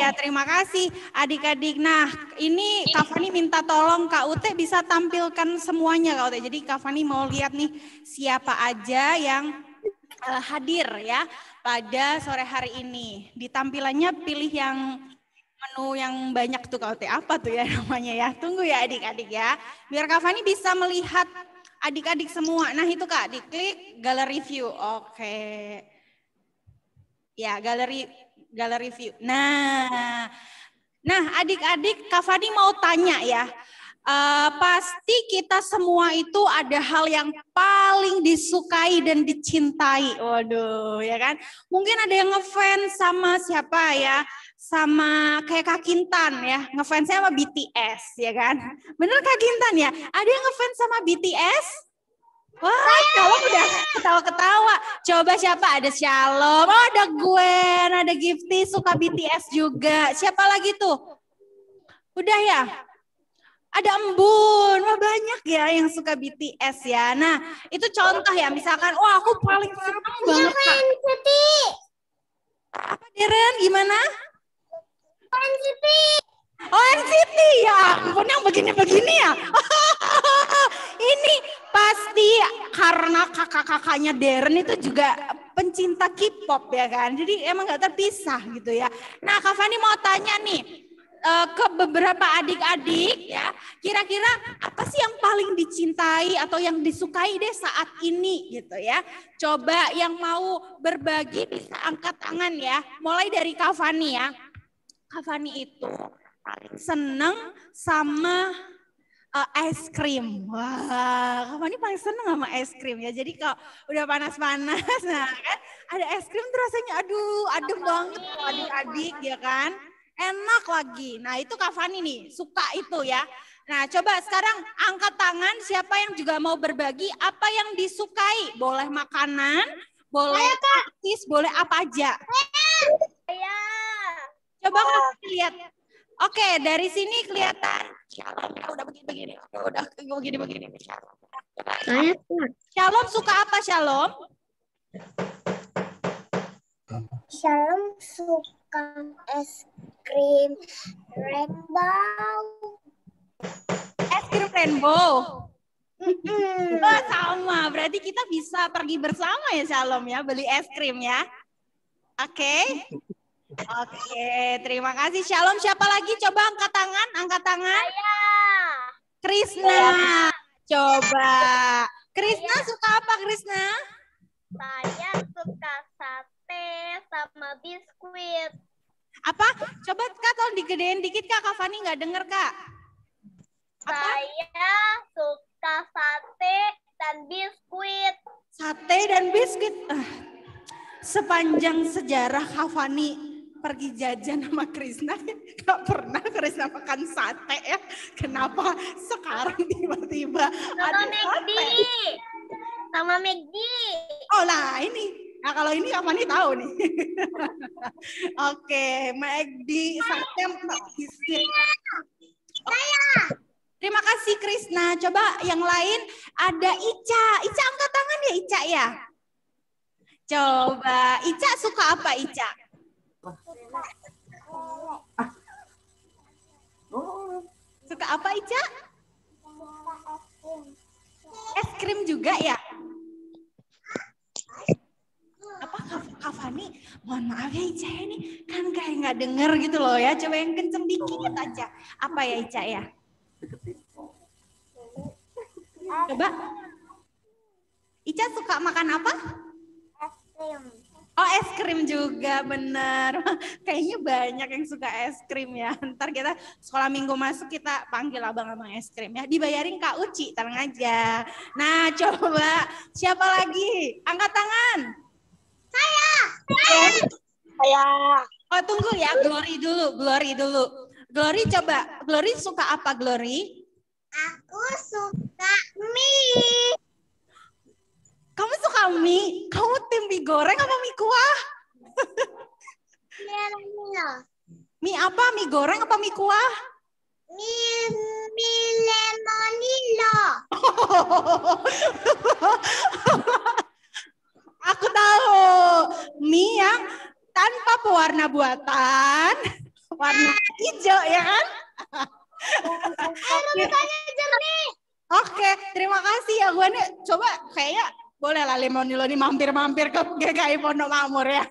[SPEAKER 9] Iya, terima kasih adik-adik. Nah, ini Kak Fani minta tolong Kak Ute bisa tampilkan semuanya Kak Ute. Jadi Kak Fani mau lihat nih siapa aja yang hadir ya pada sore hari ini. Di tampilannya pilih yang menu yang banyak tuh Kak Ute. Apa tuh ya namanya ya? Tunggu ya adik-adik ya. Biar Kak Fani bisa melihat adik-adik semua. Nah itu Kak, diklik gallery view. Oke. Ya, gallery view. Nah adik-adik Kak Fani mau tanya ya. Pasti kita semua itu ada hal yang paling disukai dan dicintai. Waduh, ya kan? Mungkin ada yang ngefans sama siapa ya? Sama kayak Kak Kintan ya. Ngefansnya sama BTS, ya kan? Bener Kak Kintan ya? Ada yang ngefans sama BTS? Wah, Shalom udah ketawa-ketawa. Coba siapa? Ada Shalom, oh, ada Gwen, ada Gifty, suka BTS juga. Siapa lagi tuh? Udah ya? Ada Embun, wah banyak ya yang suka BTS ya. Nah, itu contoh ya, misalkan, wah aku paling senang banget Kak. Apa Deren, gimana? NCT. Oh NCT, ya ampun yang begini-begini ya. Ini pasti karena kakak-kakaknya Deren itu juga pencinta K-pop ya kan. Jadi emang gak terpisah gitu ya. Nah Kak Fani mau tanya nih ke beberapa adik-adik ya. Kira-kira apa sih yang paling dicintai atau yang disukai deh saat ini gitu ya. Coba yang mau berbagi bisa angkat tangan ya. Mulai dari Kak Fani ya. Kak Fani itu paling seneng sama es krim. Wah, Kak Fani paling seneng sama es krim ya. Jadi kalau udah panas-panas, nah kan ada es krim tuh rasanya aduh adem banget tuh adik-adik ya kan. Enak lagi. Nah itu Kak Fani nih suka itu ya. Nah coba sekarang angkat tangan siapa yang juga mau berbagi apa yang disukai. Boleh makanan, boleh artis, boleh apa aja. Coba Kak lihat. Oke, dari sini kelihatan Shalom ya udah begini-begini. Udah begini-begini Shalom. Shalom suka apa Shalom?
[SPEAKER 3] Shalom suka es krim rainbow.
[SPEAKER 9] Es krim rainbow. Oh, sama, berarti kita bisa pergi bersama ya Shalom ya, beli es krim ya. Oke. Oke, terima kasih Shalom. Siapa lagi? Coba angkat tangan.
[SPEAKER 3] Saya.
[SPEAKER 9] Krisna. Coba. Krisna suka apa Krisna?
[SPEAKER 3] Saya suka sate sama biskuit.
[SPEAKER 9] Apa? Coba Kak, tolong digedein dikit Kak. Kak Fani nggak denger Kak. Apa?
[SPEAKER 3] Saya suka sate dan biskuit.
[SPEAKER 9] Sate dan biskuit. Sepanjang sejarah Kak Fani pergi jajan sama Krisna, gak pernah Krisna makan sate ya. Kenapa sekarang tiba-tiba ada sate?
[SPEAKER 3] Sama McD.
[SPEAKER 9] Oh lah ini. Nah kalau ini Kak Fani tahu nih. Oke, McD sate biskuit. Terima kasih Krisna. Coba yang lain ada Ica. Ica angkat tangan ya Ica ya. Coba Ica suka apa Ica? Suka apa Ica? Es krim juga ya? Apa Kak Fani? Mohon maaf ya Ica ini kan kayak nggak denger gitu loh ya. Coba yang kenceng dikit aja. Apa ya Ica ya? Coba. Ica suka makan apa?
[SPEAKER 3] Es krim.
[SPEAKER 9] Oh es krim juga bener. Kayaknya banyak yang suka es krim ya. Ntar kita sekolah minggu masuk kita panggil abang-abang es krim ya. Dibayarin Kak Uci, tenang aja. Nah coba siapa lagi? Angkat tangan. Saya. Oh tunggu ya, Glory dulu. Glory coba. Glory suka apa Glory?
[SPEAKER 3] Aku suka mie.
[SPEAKER 9] Kamu suka mie? Kamu tim mie goreng apa mie kuah? Mie apa? Mie goreng apa mie kuah?
[SPEAKER 3] Mie lemonilo.
[SPEAKER 9] Aku tahu. Mie yang tanpa pewarna buatan. warna hijau ya kan?
[SPEAKER 3] Rebutannya jernih.
[SPEAKER 9] Oke, terima kasih ya Gwen. Coba kayaknya boleh lah Lemonilo ini mampir-mampir ke GKI Pondok Makmur ya.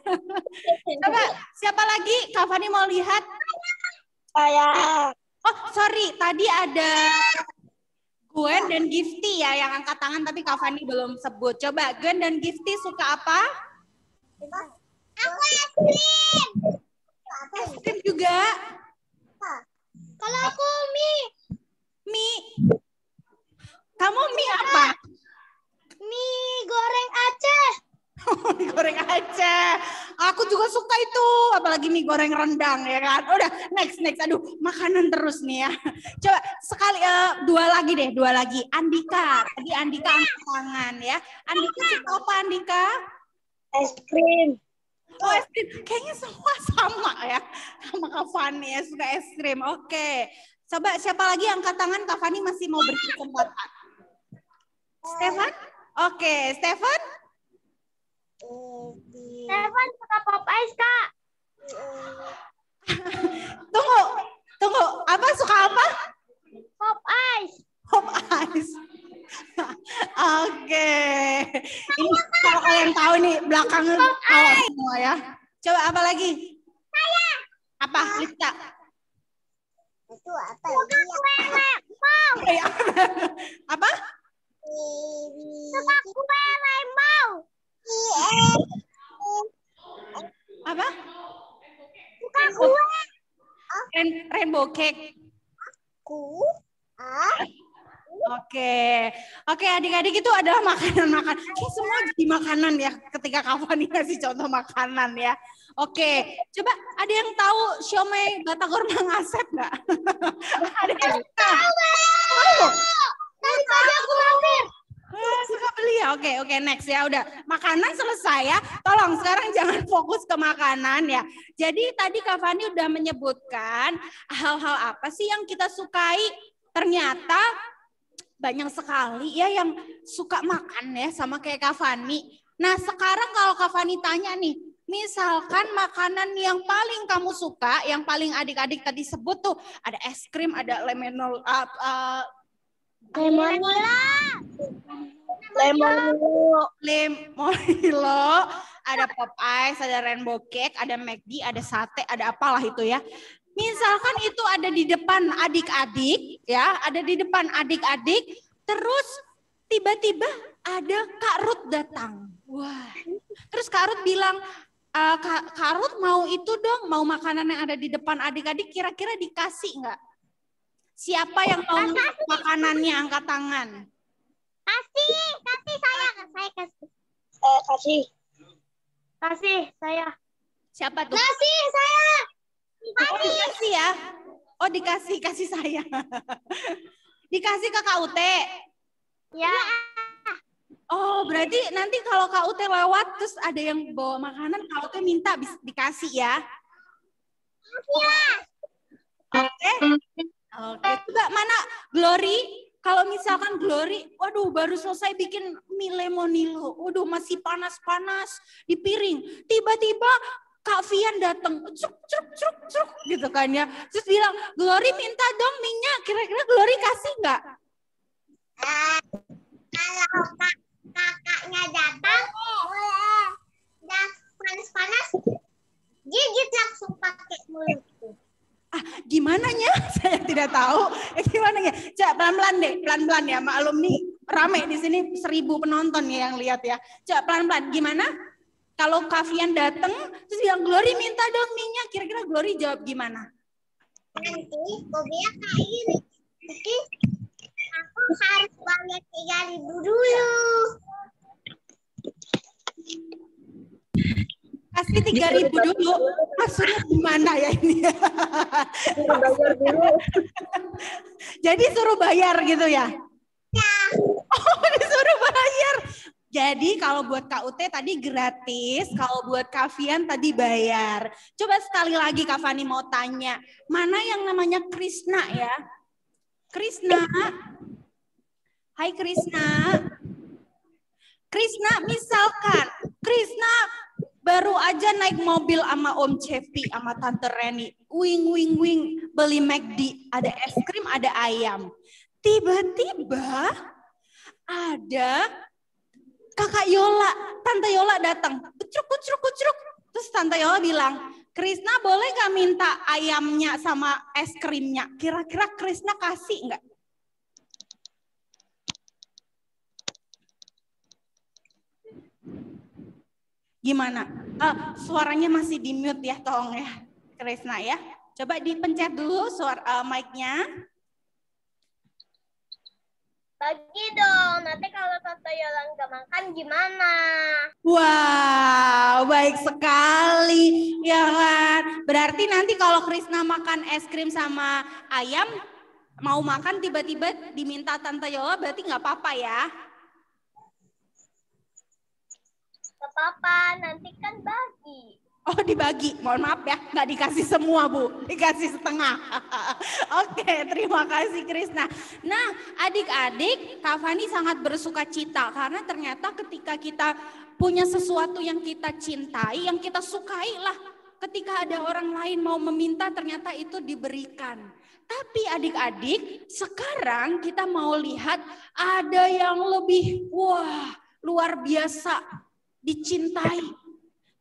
[SPEAKER 9] Coba siapa lagi? Kak Fani mau lihat?
[SPEAKER 3] Saya.
[SPEAKER 9] Oh sorry, tadi ada Gwen dan Gifty ya yang angkat tangan tapi Kak Fani belum sebut. Coba Gwen dan Gifty suka apa?
[SPEAKER 3] Aku es krim.
[SPEAKER 9] Es krim juga.
[SPEAKER 3] Kalau aku mie.
[SPEAKER 9] Mie. Kamu mie apa?
[SPEAKER 3] Mie goreng Aceh.
[SPEAKER 9] Mie goreng Aceh. Aku juga suka itu, apalagi mie goreng rendang ya kan. Udah next. Aduh, makanan terus nih ya. Coba sekali dua lagi. Andika. Tadi Andika angkat tangan ya. Andika suka apa Andika?
[SPEAKER 3] Es krim.
[SPEAKER 9] Oh, es krim. Kayaknya semua sama ya. Sama Kak Fani ya, suka es krim. Oke. Coba siapa lagi angkat tangan? Kak Fani masih mau beri kesempatan. Stefan? Oke, Stefan?
[SPEAKER 3] Stefan suka pop ice, Kak.
[SPEAKER 9] Tunggu. Apa suka apa?
[SPEAKER 3] Pop ice.
[SPEAKER 9] Pop ice. Oke. Ini kalau kalian tahu nih belakangnya tahu semua ya. Coba apa lagi?
[SPEAKER 3] Saya.
[SPEAKER 9] Apa? Lita.
[SPEAKER 3] Itu apa? Suka kue lemau.
[SPEAKER 9] Apa?
[SPEAKER 3] Suka kue lemau.
[SPEAKER 9] Apa?
[SPEAKER 3] Suka kue.
[SPEAKER 9] Rainbow cake. Oke, adik-adik itu adalah makanan. Semua jadi makanan ya ketika Kak Fani ngasih contoh makanan ya. Oke, coba ada yang tahu siomay Batagor Mang Asep nggak? Ada yang tahu?
[SPEAKER 3] Tadi pagi aku mampir.
[SPEAKER 9] Suka beli ya? Oke, next ya. Udah, makanan selesai ya. Tolong sekarang jangan fokus ke makanan ya. Jadi tadi Kak Fani udah menyebutkan hal-hal apa sih yang kita sukai. Ternyata banyak sekali ya yang suka makan ya sama kayak Kak Fani. Nah sekarang kalau Kak Fani tanya nih, misalkan makanan yang paling kamu suka, yang paling adik-adik tadi sebut tuh, ada es krim, ada lemonilo, ada pop ice, ada rainbow cake, ada McD, ada sate, ada apalah itu ya. Misalkan itu ada di depan adik-adik, ya, ada di depan adik-adik, terus tiba-tiba ada Kak Ruth datang. Wah, terus Kak Ruth bilang, Kak Ruth mau itu dong, mau makanan yang ada di depan adik-adik, kira-kira dikasih nggak? Siapa yang mau makanannya angkat tangan?
[SPEAKER 3] Kasih saya kasih saya.
[SPEAKER 9] Siapa tuh?
[SPEAKER 3] Kasih saya.
[SPEAKER 9] Oh, dikasih ya? Oh dikasih saya. Dikasih ke Kak Ute?
[SPEAKER 3] Ya.
[SPEAKER 9] Oh berarti nanti kalau Kak Ute lewat terus ada yang bawa makanan, Kak Ute minta dikasih ya? Oke. Coba mana Glory? Kalau misalkan Glory, waduh baru selesai bikin mie lemonilo, waduh masih panas-panas di piring. Tiba-tiba Kak Fian datang, cuk gitu kan ya. Terus bilang, Glory minta dong minyak. Kira-kira Glory kasih nggak?
[SPEAKER 3] Kalau kakaknya datang, udah panas-panas, gigit langsung pakai mulut.
[SPEAKER 9] Gimana nya? Saya tidak tahu. Gimana ya? Coba pelan-pelan deh, pelan-pelan ya. Maklum nih rame di sini 1000 penonton ya yang lihat ya. Coba pelan-pelan. Gimana? Kalau Kak Fian datang, terus bilang Glory minta dong minyak, kira-kira Glory jawab gimana?
[SPEAKER 3] Nanti Bobia kayak gini. Jadi aku harus bayar 3.000 dulu.
[SPEAKER 9] Kasih 3.000 dulu, maksudnya gimana ya ini?
[SPEAKER 3] Bayar dulu.
[SPEAKER 9] Jadi suruh bayar gitu ya?
[SPEAKER 3] Ya.
[SPEAKER 9] Oh disuruh bayar. Jadi kalau buat Kak Ute tadi gratis, kalau buat Kak Fian tadi bayar. Coba sekali lagi Kak Fani mau tanya, mana yang namanya Krisna ya? Krisna, hai Krisna. Krisna misalkan, Krisna Baru aja naik mobil sama Om Cepi, sama Tante Reni. Wing, beli McD. Ada es krim, ada ayam. Tiba-tiba ada Kakak Yola, Tante Yola datang. Kucruk. Terus Tante Yola bilang, Krisna boleh gak minta ayamnya sama es krimnya? Kira-kira Krisna kasih nggak? Gimana? Suaranya masih di mute ya, tolong ya, Krisna ya. Coba dipencet dulu suara mic-nya.
[SPEAKER 3] Bagi dong, nanti kalau Tante Yola nggak makan gimana?
[SPEAKER 9] Wow, baik sekali, ya kan? Berarti nanti kalau Krisna makan es krim sama ayam, mau makan tiba-tiba diminta Tante Yola, berarti nggak apa-apa ya?
[SPEAKER 3] Gak apa-apa, nanti kan bagi.
[SPEAKER 9] Oh, dibagi. Mohon maaf ya, nggak dikasih semua, Bu. Dikasih setengah. Oke, terima kasih Krisna. Nah, adik-adik, Kak Fani sangat bersuka cita karena ternyata ketika kita punya sesuatu yang kita cintai, yang kita sukai lah. Ketika ada orang lain mau meminta, ternyata itu diberikan. Tapi adik-adik, sekarang kita mau lihat ada yang lebih, luar biasa dicintai.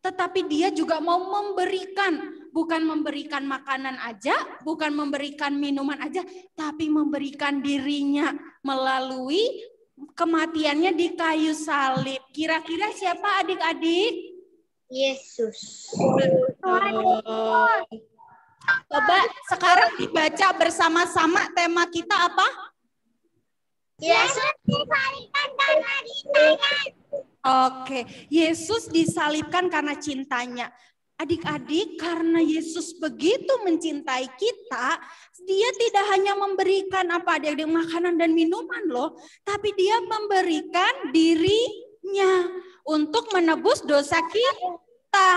[SPEAKER 9] Tetapi dia juga mau memberikan, bukan memberikan makanan aja, bukan memberikan minuman aja, tapi memberikan dirinya melalui kematiannya di kayu salib. Kira-kira siapa adik-adik?
[SPEAKER 3] Yesus.
[SPEAKER 9] Coba sekarang dibaca bersama-sama tema kita apa?
[SPEAKER 3] Yesus disalibkan karena cintanya.
[SPEAKER 9] Oke, Yesus disalibkan karena cintanya. Adik-adik, karena Yesus begitu mencintai kita, dia tidak hanya memberikan adik-adik makanan dan minuman loh, tapi dia memberikan dirinya untuk menebus dosa kita.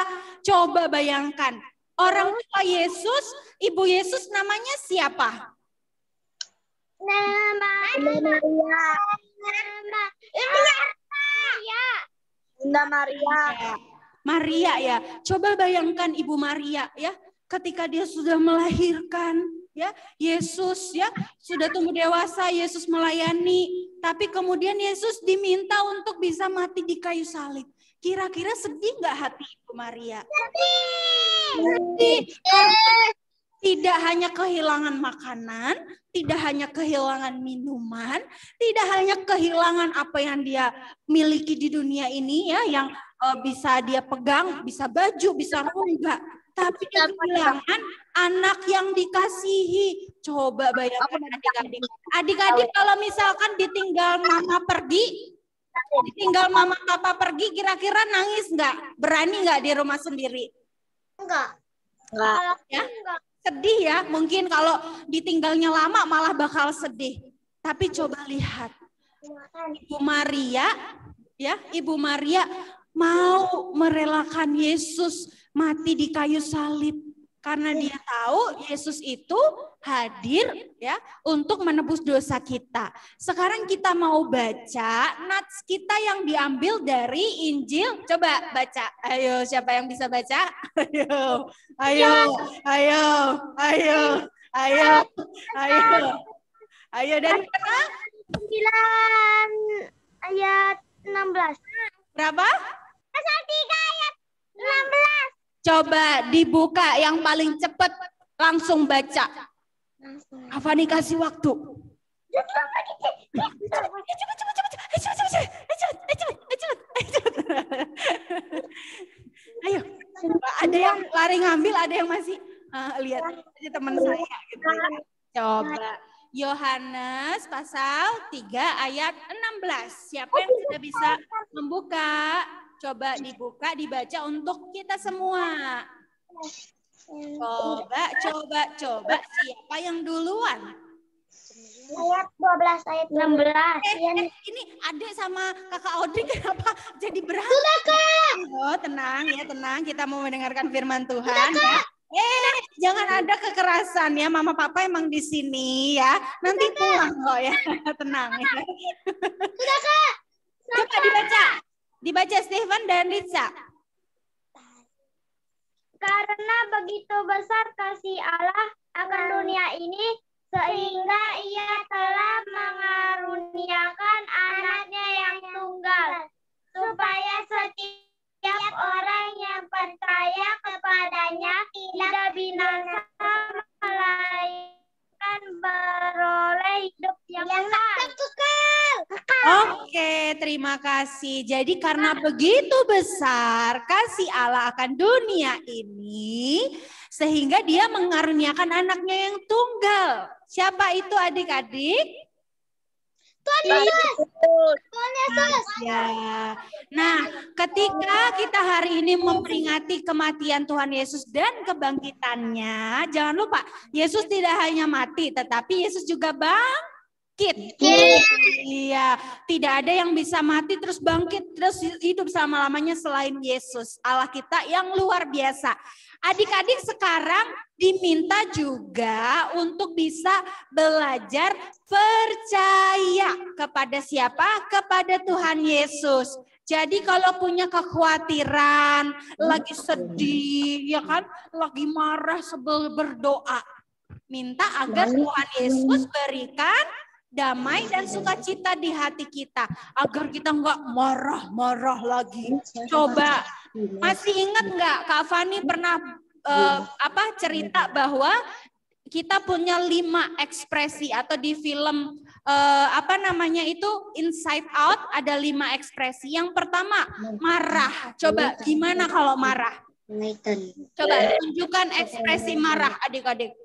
[SPEAKER 9] Coba bayangkan, orang tua Yesus, ibu Yesus namanya siapa?
[SPEAKER 3] Bunda Maria.
[SPEAKER 9] Maria ya. Coba bayangkan Ibu Maria ya, ketika dia sudah melahirkan ya, Yesus ya, sudah tumbuh dewasa, Yesus melayani, tapi kemudian Yesus diminta untuk bisa mati di kayu salib. Kira-kira sedih nggak hati Ibu Maria? Sedih. Tidak hanya kehilangan makanan, tidak hanya kehilangan minuman, tidak hanya kehilangan apa yang dia miliki di dunia ini ya, yang bisa dia pegang, bisa baju, bisa enggak, tapi dia kehilangan anak yang dikasihi. Coba bayangkan adik-adik. Adik-adik kalau misalkan ditinggal mama pergi, ditinggal mama papa pergi, kira-kira nangis nggak? Berani nggak di rumah sendiri?
[SPEAKER 3] Enggak.
[SPEAKER 9] Ya? Sedih ya, mungkin kalau ditinggalnya lama malah bakal sedih. Tapi coba lihat, Ibu Maria, ya, Ibu Maria mau merelakan Yesus mati di kayu salib karena dia tahu Yesus itu hadir ya untuk menebus dosa kita. Sekarang kita mau baca nats kita yang diambil dari Injil. Coba baca. Ayo, siapa yang bisa baca? Ayo dari mana?
[SPEAKER 3] 9 ayat 16.
[SPEAKER 9] Berapa?
[SPEAKER 3] Pasal 3 ayat 16.
[SPEAKER 9] Coba dibuka yang paling cepat, langsung baca. Afani kasih waktu. Ayo, ada yang lari ngambil, ada yang masih lihat aja teman saya gitu. Coba Yohanes pasal 3 ayat 16. Siapa yang sudah bisa membuka? Coba dibuka, dibaca untuk kita semua. Coba. Siapa yang duluan?
[SPEAKER 3] Ayat 12, ayat 16.
[SPEAKER 9] Ini Ade sama Kakak Audrey kenapa jadi berantem? Sudah, Kak. Oh, tenang ya, tenang. Kita mau mendengarkan firman Tuhan. Ya. Jangan ada kekerasan ya. Mama Papa emang di sini ya. Nanti pulang kok ya. Tenang ya.
[SPEAKER 3] Sudah, Kak.
[SPEAKER 9] Coba dibaca. Dibaca Stephen dan Ritsa.
[SPEAKER 3] Karena begitu besar kasih Allah akan dunia ini, sehingga ia telah mengaruniakan anaknya yang tunggal, supaya setiap orang yang percaya kepadanya tidak binasa, melainkan beroleh hidup yang kekal.
[SPEAKER 9] Oke, terima kasih. Jadi karena begitu besar kasih Allah akan dunia ini, sehingga dia mengaruniakan anaknya yang tunggal. Siapa itu adik-adik?
[SPEAKER 3] Tuhan Yesus. Tuhan Yesus.
[SPEAKER 9] Ya. Nah, ketika kita hari ini memperingati kematian Tuhan Yesus dan kebangkitannya, jangan lupa Yesus tidak hanya mati, tetapi Yesus juga bangkit. Iya, tidak ada yang bisa mati terus bangkit terus hidup selama-lamanya selain Yesus, Allah kita yang luar biasa. Adik-adik sekarang diminta juga untuk bisa belajar percaya kepada siapa? Kepada Tuhan Yesus. Jadi kalau punya kekhawatiran, lagi sedih, ya kan, lagi marah, sebel, berdoa, minta agar Tuhan Yesus berikan damai dan sukacita di hati kita, agar kita nggak marah-marah lagi. Coba, masih ingat nggak Kak Fani pernah cerita bahwa kita punya 5 ekspresi, atau di film Inside Out ada 5 ekspresi. Yang pertama marah. Coba gimana kalau marah? Coba tunjukkan ekspresi marah adik-adik.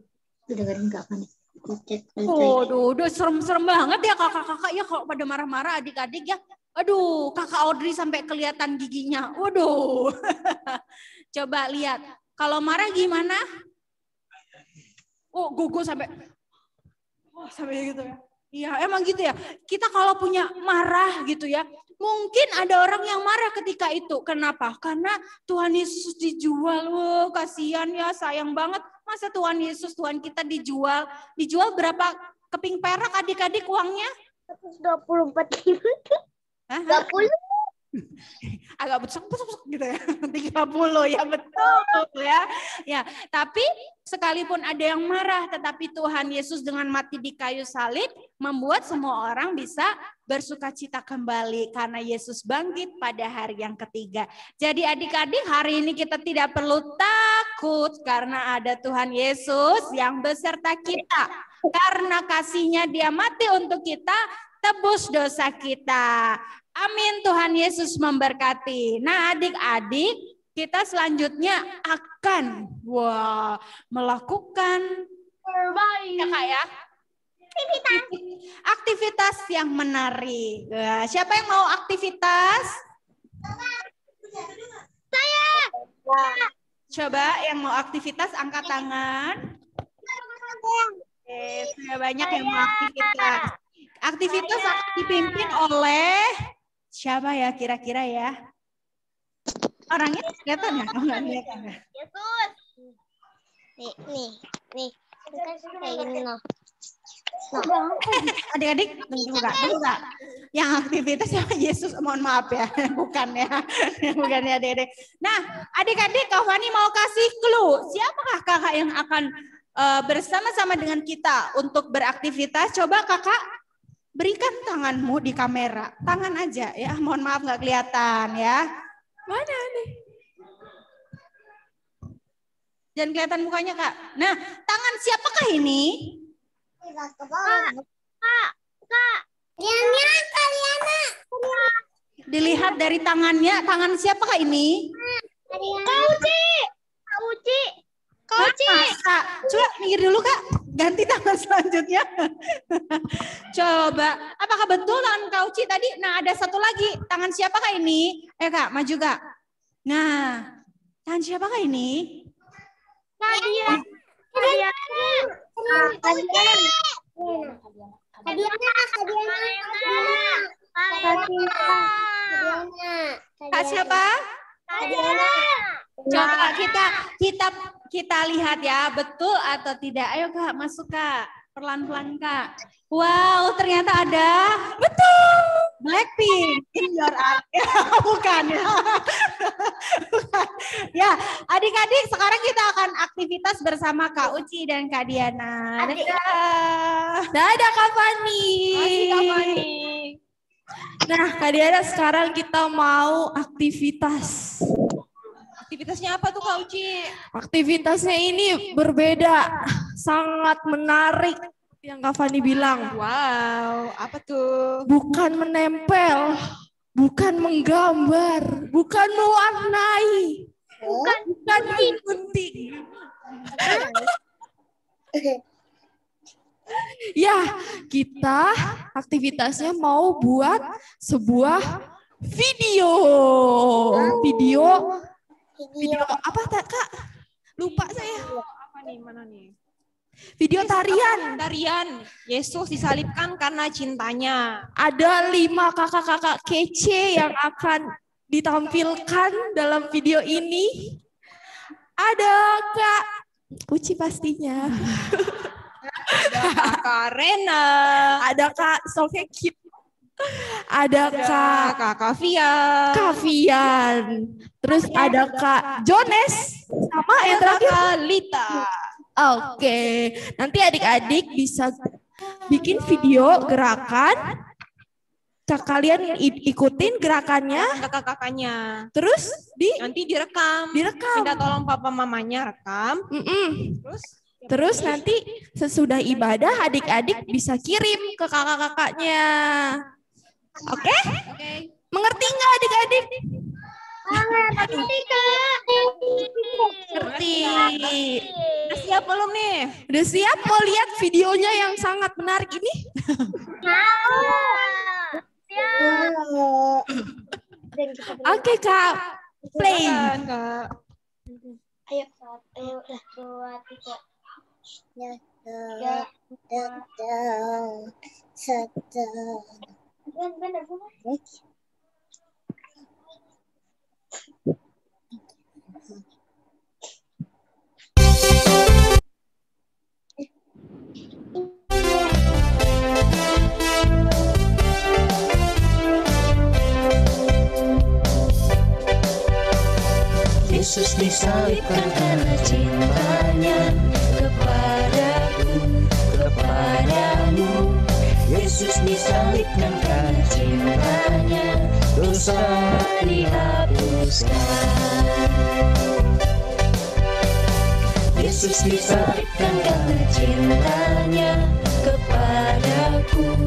[SPEAKER 9] Udah serem-serem banget ya kakak-kakak ya kalau pada marah-marah adik-adik ya. Aduh, kakak Audrey sampai kelihatan giginya. Waduh. Coba lihat. Kalau marah gimana? Oh, gugu sampai gitu ya. Iya, emang gitu ya. Kita kalau punya marah gitu ya. Mungkin ada orang yang marah ketika itu. Kenapa? Karena Tuhan Yesus dijual. Wow, kasihan ya, sayang banget. Masa Tuhan Yesus, Tuhan kita dijual? Dijual berapa keping perak adik-adik uangnya?
[SPEAKER 3] 124 ribu. 20.
[SPEAKER 9] Agak busuk-busuk gitu ya. 30 ya, betul ya. Ya, tapi sekalipun ada yang marah, tetapi Tuhan Yesus dengan mati di kayu salib membuat semua orang bisa bersukacita kembali karena Yesus bangkit pada hari yang ketiga. Jadi adik-adik, hari ini kita tidak perlu takut karena ada Tuhan Yesus yang beserta kita. Karena kasih-Nya Dia mati untuk kita, tebus dosa kita. Amin, Tuhan Yesus memberkati. Nah adik-adik, kita selanjutnya akan melakukan ya Kak ya, aktivitas yang menarik. Siapa yang mau aktivitas?
[SPEAKER 3] Saya.
[SPEAKER 9] Coba yang mau aktivitas angkat tangan. Oke, sudah banyak yang mau aktivitas. Aktivitas akan dipimpin oleh siapa ya kira-kira ya? Orangnya kelihatan ya? Oh, nggak kelihatan ya?
[SPEAKER 3] Yesus. Nih. Kayak gini loh.
[SPEAKER 9] Adik-adik, tunggu Kak. Yang aktivitas sama Yesus, mohon maaf ya, bukan ya adik-adik. Nah, adik-adik, Kak Fani mau kasih clue. Siapakah kakak yang akan bersama-sama dengan kita untuk beraktivitas? Coba kakak berikan tanganmu di kamera, tangan aja ya, mohon maaf nggak kelihatan ya. Mana nih? Jangan kelihatan mukanya Kak. Nah, tangan siapakah ini?
[SPEAKER 3] Kak. Kaliana.
[SPEAKER 9] Dilihat dari tangannya, tangan siapakah ini?
[SPEAKER 3] Kauci.
[SPEAKER 9] Kak, coba minggir dulu Kak, ganti tangan selanjutnya. Coba, apakah betul tangan Kauci tadi? Nah ada satu lagi, tangan siapakah ini? Kak, maju Kak. Nah, tangan siapakah ini?
[SPEAKER 3] Kadiana.
[SPEAKER 9] Kak siapa?
[SPEAKER 3] Kadiana.
[SPEAKER 9] Coba kita lihat ya, betul atau tidak. Ayo Kak, masuk Kak. Pelan-pelan Kak. Wow, ternyata ada. Betul. Blackpink in your art. Bukan ya. Bukan. Ya, adik-adik sekarang kita akan aktivitas bersama Kak Uci dan Kak Diana. Dadah.
[SPEAKER 1] Dadah Kak Fani.
[SPEAKER 4] Makasih Kak Fani.
[SPEAKER 1] Nah, Kak Diana, sekarang kita mau aktivitas.
[SPEAKER 4] Aktivitasnya apa tuh Kak Uci?
[SPEAKER 1] Aktivitasnya ini berbeda, sangat menarik yang Kak Fani bilang.
[SPEAKER 4] Wow, apa tuh?
[SPEAKER 1] Bukan menempel, bukan menggambar, bukan mewarnai, bukan gunting. Ya, kita aktivitasnya mau buat sebuah video. Video apa Kak? Lupa saya.
[SPEAKER 4] Apa nih? Mana nih?
[SPEAKER 1] Video tarian.
[SPEAKER 4] Tarian. Yesus disalibkan karena cintanya.
[SPEAKER 1] Ada 5 kakak-kakak kece yang akan ditampilkan dalam video ini. Ada Kak Uci pastinya.
[SPEAKER 4] Ada Kak Rena.
[SPEAKER 1] Ada Kak Sofekip. Ada Kak Kavian. Terus ada Kak Jones. Sama yang terakhir
[SPEAKER 4] Kak Lita.
[SPEAKER 1] Oke, nanti adik-adik bisa bikin video gerakan. Kalian ikutin gerakannya.
[SPEAKER 4] Kakak-kakaknya.
[SPEAKER 1] Terus
[SPEAKER 4] nanti direkam. Minta tolong papa mamanya rekam.
[SPEAKER 1] Terus nanti sesudah ibadah adik-adik bisa kirim ke kakak-kakaknya. Oke? Mengerti nggak adik-adik?
[SPEAKER 3] Mengerti, Kak.
[SPEAKER 1] Ngerti.
[SPEAKER 4] Udah siap belum nih?
[SPEAKER 1] Udah siap mau lihat videonya yang sangat menarik ini? Oke Kak, play.
[SPEAKER 3] Ayo, 1, 2, 3. Bener.
[SPEAKER 8] Yesus disalibkan karena cintanya kepadamu. Yesus disalibkan karena cintanya, dosa dihapuskan. Yesus disalibkan karena cintanya kepadamu.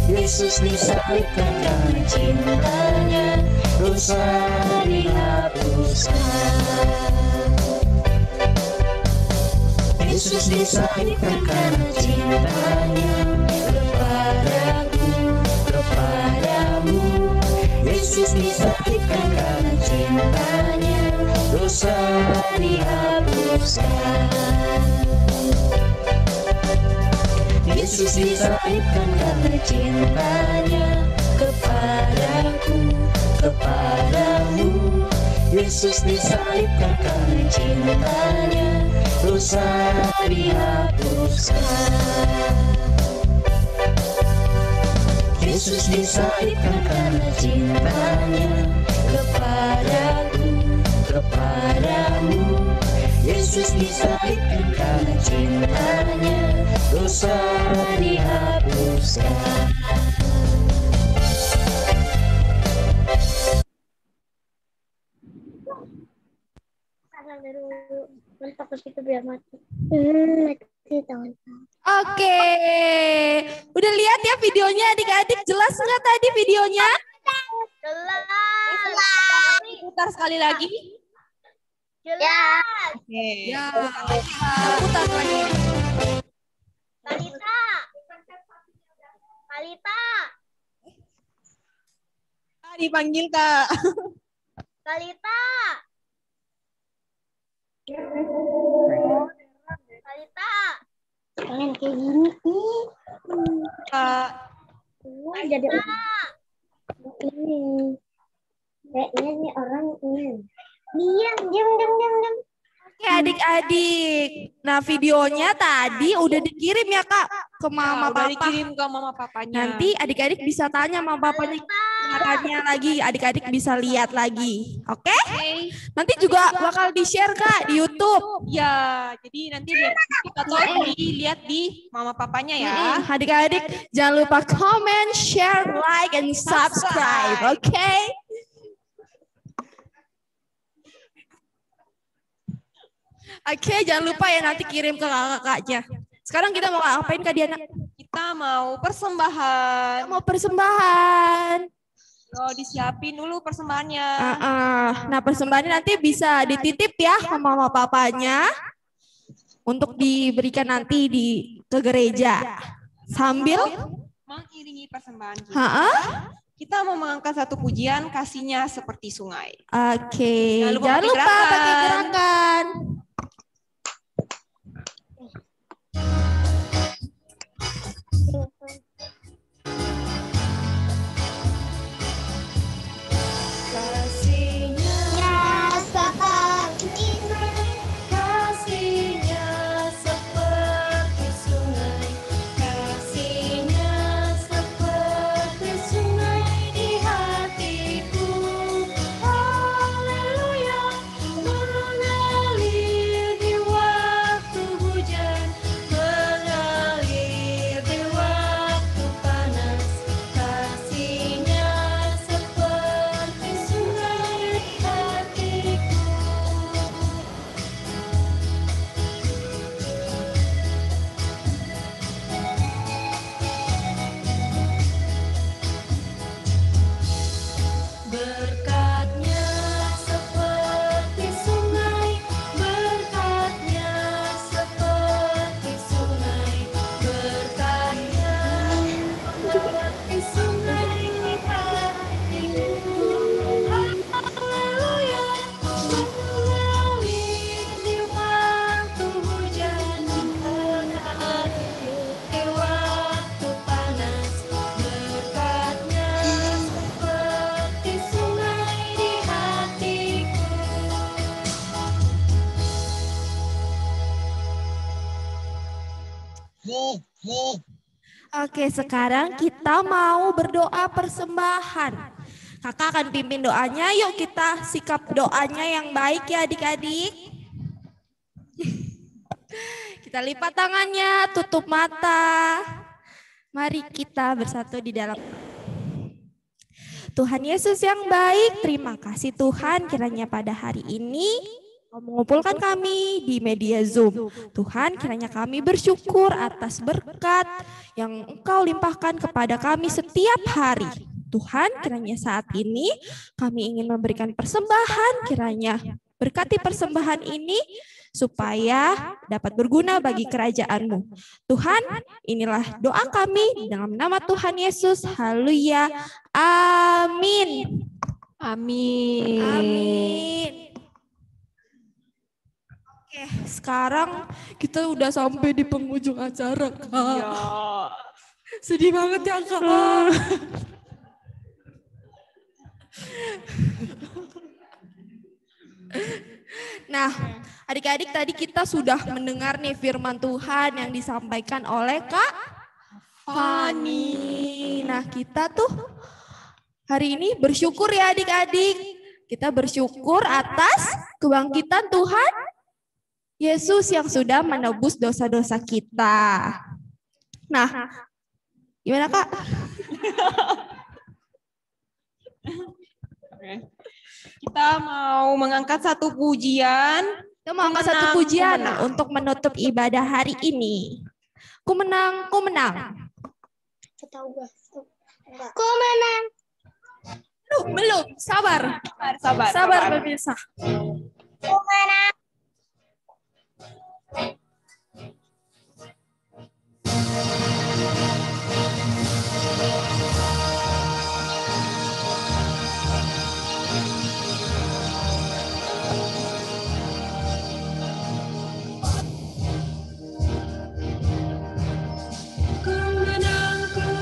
[SPEAKER 8] Yesus disalibkan karena cintanya, dosa dihapuskan. Yesus disalibkan karena cintanya kepadamu. Yesus disalibkan karena cintanya, dosa dihapuskan. Yesus disalibkan karena cintanya kepadamu. Yesus disalibkan karena cintanya, dosa dihapuskan. Yesus disalibkan karena cintanya kepadamu. Yesus disalibkan karena cintanya, dosa dihapuskan.
[SPEAKER 3] Mentok ke situ biar mati. Mati tangan.
[SPEAKER 1] Oke. Udah lihat ya videonya adik-adik? Jelas nggak tadi videonya?
[SPEAKER 3] Jelas.
[SPEAKER 4] Putar sekali lagi.
[SPEAKER 3] Jelas.
[SPEAKER 4] Oke.
[SPEAKER 1] Ya. Putar lagi.
[SPEAKER 3] Kalita.
[SPEAKER 4] Dipanggil Kak.
[SPEAKER 3] Kalita. Pengen kayak gini nih. Jadi ini. Kayaknya nih orang ini. Diam.
[SPEAKER 1] Oke adik-adik. Nah videonya tadi udah dikirim ya Kak ke mama
[SPEAKER 4] Udah
[SPEAKER 1] papa.
[SPEAKER 4] dikirim ke mama papanya.
[SPEAKER 1] Nanti adik-adik bisa tanya sama papanya caranya lagi. Adik-adik bisa lihat lagi. Oke? Nanti juga bakal di-share Kak di YouTube.
[SPEAKER 4] Ya, jadi nanti kita tahu dilihat di mama papanya ya.
[SPEAKER 1] Adik-adik jangan lupa comment, share, like, and subscribe. Oke? Oke, jangan lupa ya nanti kirim ke kakak-kakaknya. Sekarang kita mau ngapain Kak Diana?
[SPEAKER 4] Kita mau persembahan.
[SPEAKER 1] Mau persembahan.
[SPEAKER 4] Oh, disiapin dulu persembahannya.
[SPEAKER 1] Nah, persembahannya nanti bisa dititip ya sama mama papanya untuk diberikan nanti ke gereja. Sambil
[SPEAKER 4] mengiringi persembahan kita. Kita mau mengangkat satu pujian, kasihnya seperti sungai.
[SPEAKER 1] Oke, jangan lupa pakai gerakan. Oke, sekarang kita mau berdoa persembahan. Kakak akan pimpin doanya. Yuk kita sikap doanya yang baik ya adik-adik. Kita lipat tangannya, tutup mata. Mari kita bersatu di dalam. Tuhan Yesus yang baik, terima kasih Tuhan kiranya pada hari ini mengumpulkan kami di media Zoom. Tuhan, kiranya kami bersyukur atas berkat yang Engkau limpahkan kepada kami setiap hari. Tuhan, kiranya saat ini kami ingin memberikan persembahan, kiranya berkati persembahan ini supaya dapat berguna bagi kerajaan-Mu. Tuhan, inilah doa kami dalam nama Tuhan Yesus. Haleluya. Amin.
[SPEAKER 4] Amin.
[SPEAKER 1] Amin. Oke, sekarang kita udah sampai di penghujung acara, Kak.
[SPEAKER 4] Ya.
[SPEAKER 1] Sedih banget ya, Kak. Nah, adik-adik tadi kita sudah mendengar nih firman Tuhan yang disampaikan oleh Kak Fani. Nah, kita tuh hari ini bersyukur ya adik-adik. Kita bersyukur atas kebangkitan Tuhan Yesus yang sudah menebus dosa-dosa kita. Nah, gimana Kak?
[SPEAKER 4] Kita mau mengangkat satu pujian.
[SPEAKER 1] Kita mau angkat satu pujian untuk menutup ibadah hari ini. Ku menang, ku menang.
[SPEAKER 3] Ku menang.
[SPEAKER 1] Belum, sabar. Sabar pemirsa.
[SPEAKER 3] Ku menang. Ku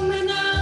[SPEAKER 3] menang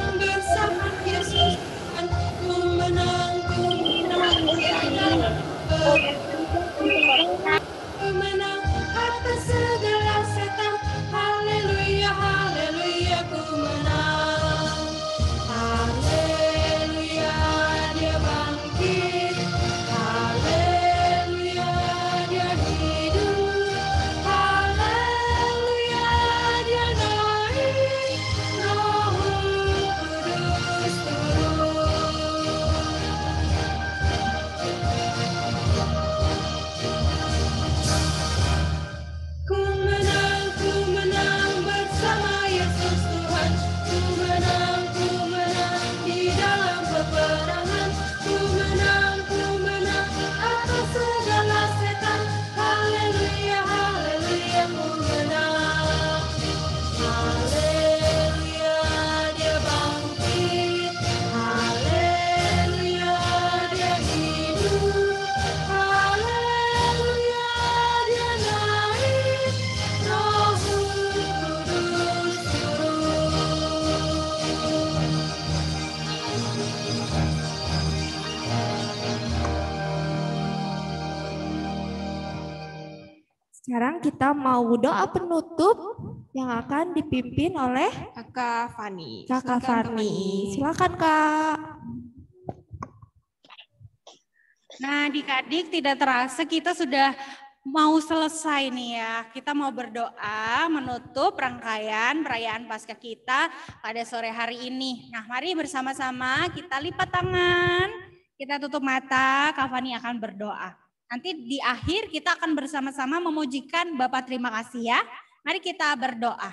[SPEAKER 1] sekarang kita mau doa penutup yang akan dipimpin oleh
[SPEAKER 4] Kakak Fani.
[SPEAKER 1] Kakak
[SPEAKER 4] Silakan, Kak
[SPEAKER 1] Fani. Silakan Kak.
[SPEAKER 9] Nah, adik-adik tidak terasa kita sudah mau selesai nih ya. Kita mau berdoa menutup rangkaian perayaan Paskah kita pada sore hari ini. Nah, mari bersama-sama kita lipat tangan, kita tutup mata, Kak Fani akan berdoa. Nanti di akhir kita akan bersama-sama memujikan Bapa terima kasih ya. Mari kita berdoa.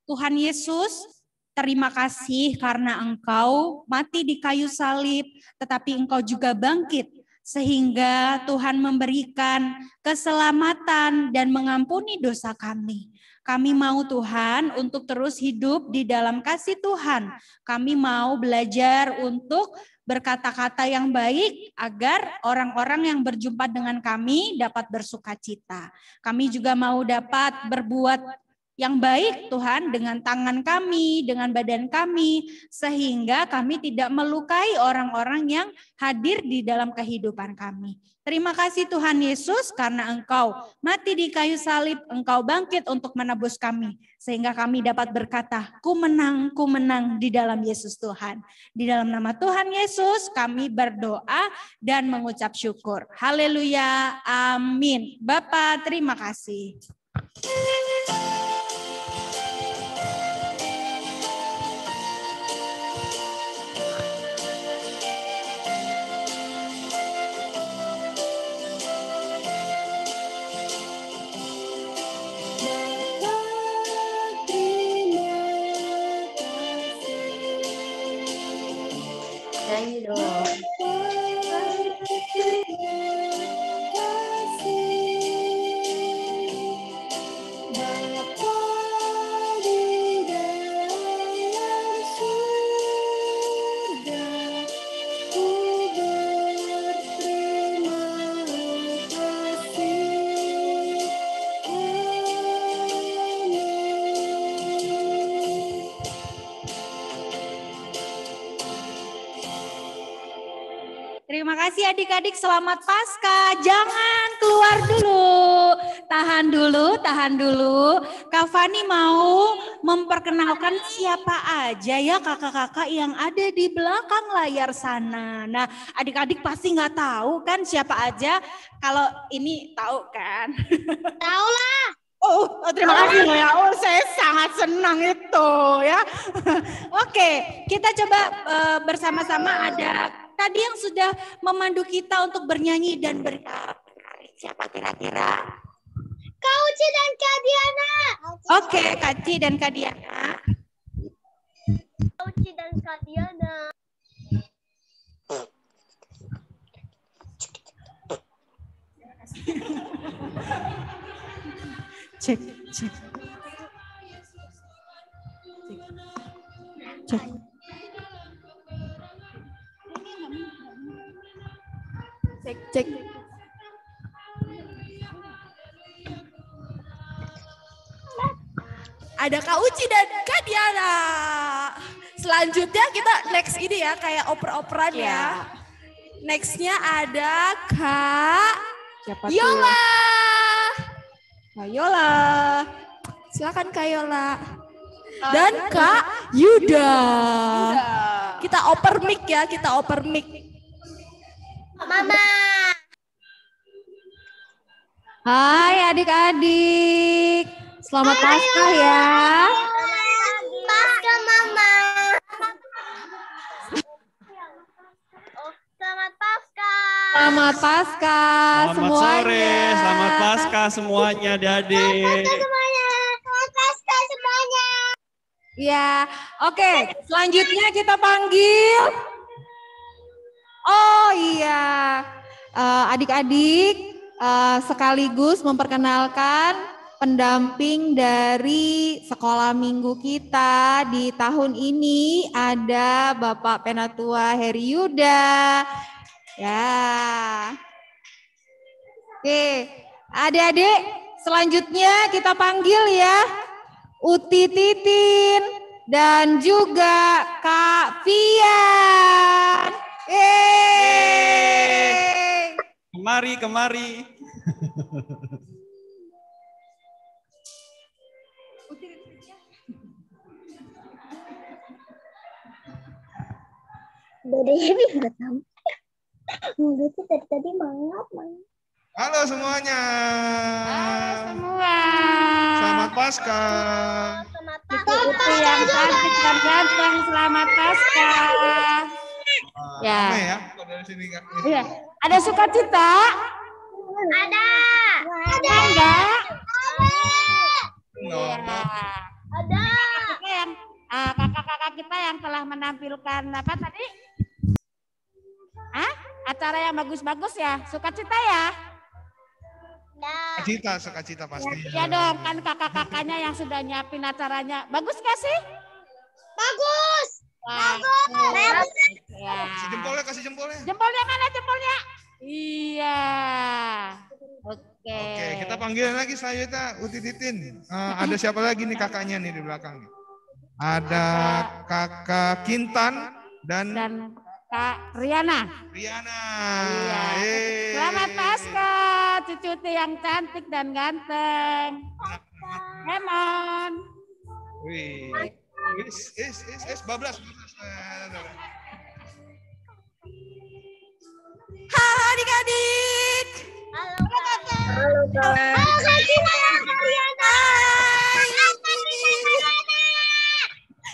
[SPEAKER 9] Tuhan Yesus, terima kasih karena Engkau mati di kayu salib, tetapi Engkau juga bangkit. Sehingga Tuhan memberikan keselamatan dan mengampuni dosa kami. Kami mau Tuhan untuk terus hidup di dalam kasih Tuhan. Kami mau belajar untuk berkata-kata yang baik agar orang-orang yang berjumpa dengan kami dapat bersukacita. Kami juga mau dapat berbuat yang baik Tuhan dengan tangan kami, dengan badan kami, sehingga kami tidak melukai orang-orang yang hadir di dalam kehidupan kami. Terima kasih Tuhan Yesus karena Engkau mati di kayu salib, Engkau bangkit untuk menebus kami. Sehingga kami dapat berkata, ku menang di dalam Yesus Tuhan. Di dalam nama Tuhan Yesus kami berdoa dan mengucap syukur. Haleluya, amin. Bapa terima kasih.
[SPEAKER 5] Nyanyi dong.
[SPEAKER 9] Terima kasih adik-adik, selamat Paskah. Jangan keluar dulu. Tahan dulu. Kak Fani mau memperkenalkan siapa aja ya kakak-kakak yang ada di belakang layar sana. Nah, adik-adik pasti nggak tahu kan siapa aja. Kalau ini tahu kan?
[SPEAKER 3] Tahu lah.
[SPEAKER 9] Oh, terima kasih ya. Oh, saya sangat senang itu ya. Oke, kita coba bersama-sama ada tadi yang sudah memandu kita untuk bernyanyi dan bernari. Siapa kira-kira?
[SPEAKER 3] Kak Uci dan Kak Diana.
[SPEAKER 9] Oke, Kak Ci dan Kak Diana.
[SPEAKER 3] Kak Uci dan Kak Diana.
[SPEAKER 9] Cek.
[SPEAKER 1] Cek. Ada Kak Uci dan Kak Diana. Selanjutnya kita next ini ya kayak oper-operan ya. Nextnya ada Kak
[SPEAKER 4] Siapa
[SPEAKER 1] Yola.
[SPEAKER 4] Kak Yola.
[SPEAKER 1] Silakan Kak Yola. Dan Kak Yuda. Kita oper mic ya, kita oper mic.
[SPEAKER 3] Mama.
[SPEAKER 7] Hai adik-adik, selamat Paskah ya.
[SPEAKER 3] Paskah Mama. Oh, selamat Paskah.
[SPEAKER 7] Selamat Paskah
[SPEAKER 10] Selamat
[SPEAKER 7] semuanya.
[SPEAKER 10] sore, selamat Paskah semuanya adik-adik.
[SPEAKER 3] Semuanya. Selamat Paskah semuanya.
[SPEAKER 7] Ya, oke. Selanjutnya kita panggil. Oh iya, adik-adik sekaligus memperkenalkan pendamping dari sekolah minggu kita di tahun ini ada Bapak Penatua Heri Yuda. Ya, oke, adik-adik selanjutnya kita panggil ya Uti Titin dan juga Kak Fian.
[SPEAKER 10] Kemari.
[SPEAKER 3] Dadanya nggak tahu. Mulutnya dari tadi mangap.
[SPEAKER 11] Halo semuanya.
[SPEAKER 1] Semua.
[SPEAKER 11] Selamat Paskah.
[SPEAKER 1] Itu yang cantik dan ganteng, selamat Paskah. Ya.
[SPEAKER 11] Ramai ya. Kok dari sini nggak?
[SPEAKER 1] Iya. Ada sukacita?
[SPEAKER 3] Ada.
[SPEAKER 1] Enggak?
[SPEAKER 11] No.
[SPEAKER 1] Iya.
[SPEAKER 3] Ada.
[SPEAKER 1] Kita yang kakak-kakak kita yang telah menampilkan apa tadi? Acara yang bagus-bagus ya, sukacita ya?
[SPEAKER 11] Sukacita pasti.
[SPEAKER 1] Ya dong, kan kakak-kakaknya yang sudah nyiapin acaranya. Bagus gak sih?
[SPEAKER 3] Bagus.
[SPEAKER 1] Bagus. Ya.
[SPEAKER 11] Kasih jempolnya, kasih jempolnya.
[SPEAKER 1] Jempolnya mana jempolnya? Iya. Oke.
[SPEAKER 11] Oke, kita panggil lagi selanjutnya Uti Titin. Ada siapa lagi nih kakaknya nih di belakang? Ada kakak Kintan dan
[SPEAKER 1] Kak Riana.
[SPEAKER 11] Iya.
[SPEAKER 1] Selamat Paskah, cucu yang cantik dan ganteng. Lemon.
[SPEAKER 11] Wih. Bablas.
[SPEAKER 1] Halo adik-adik.
[SPEAKER 3] Halo Kak Riana.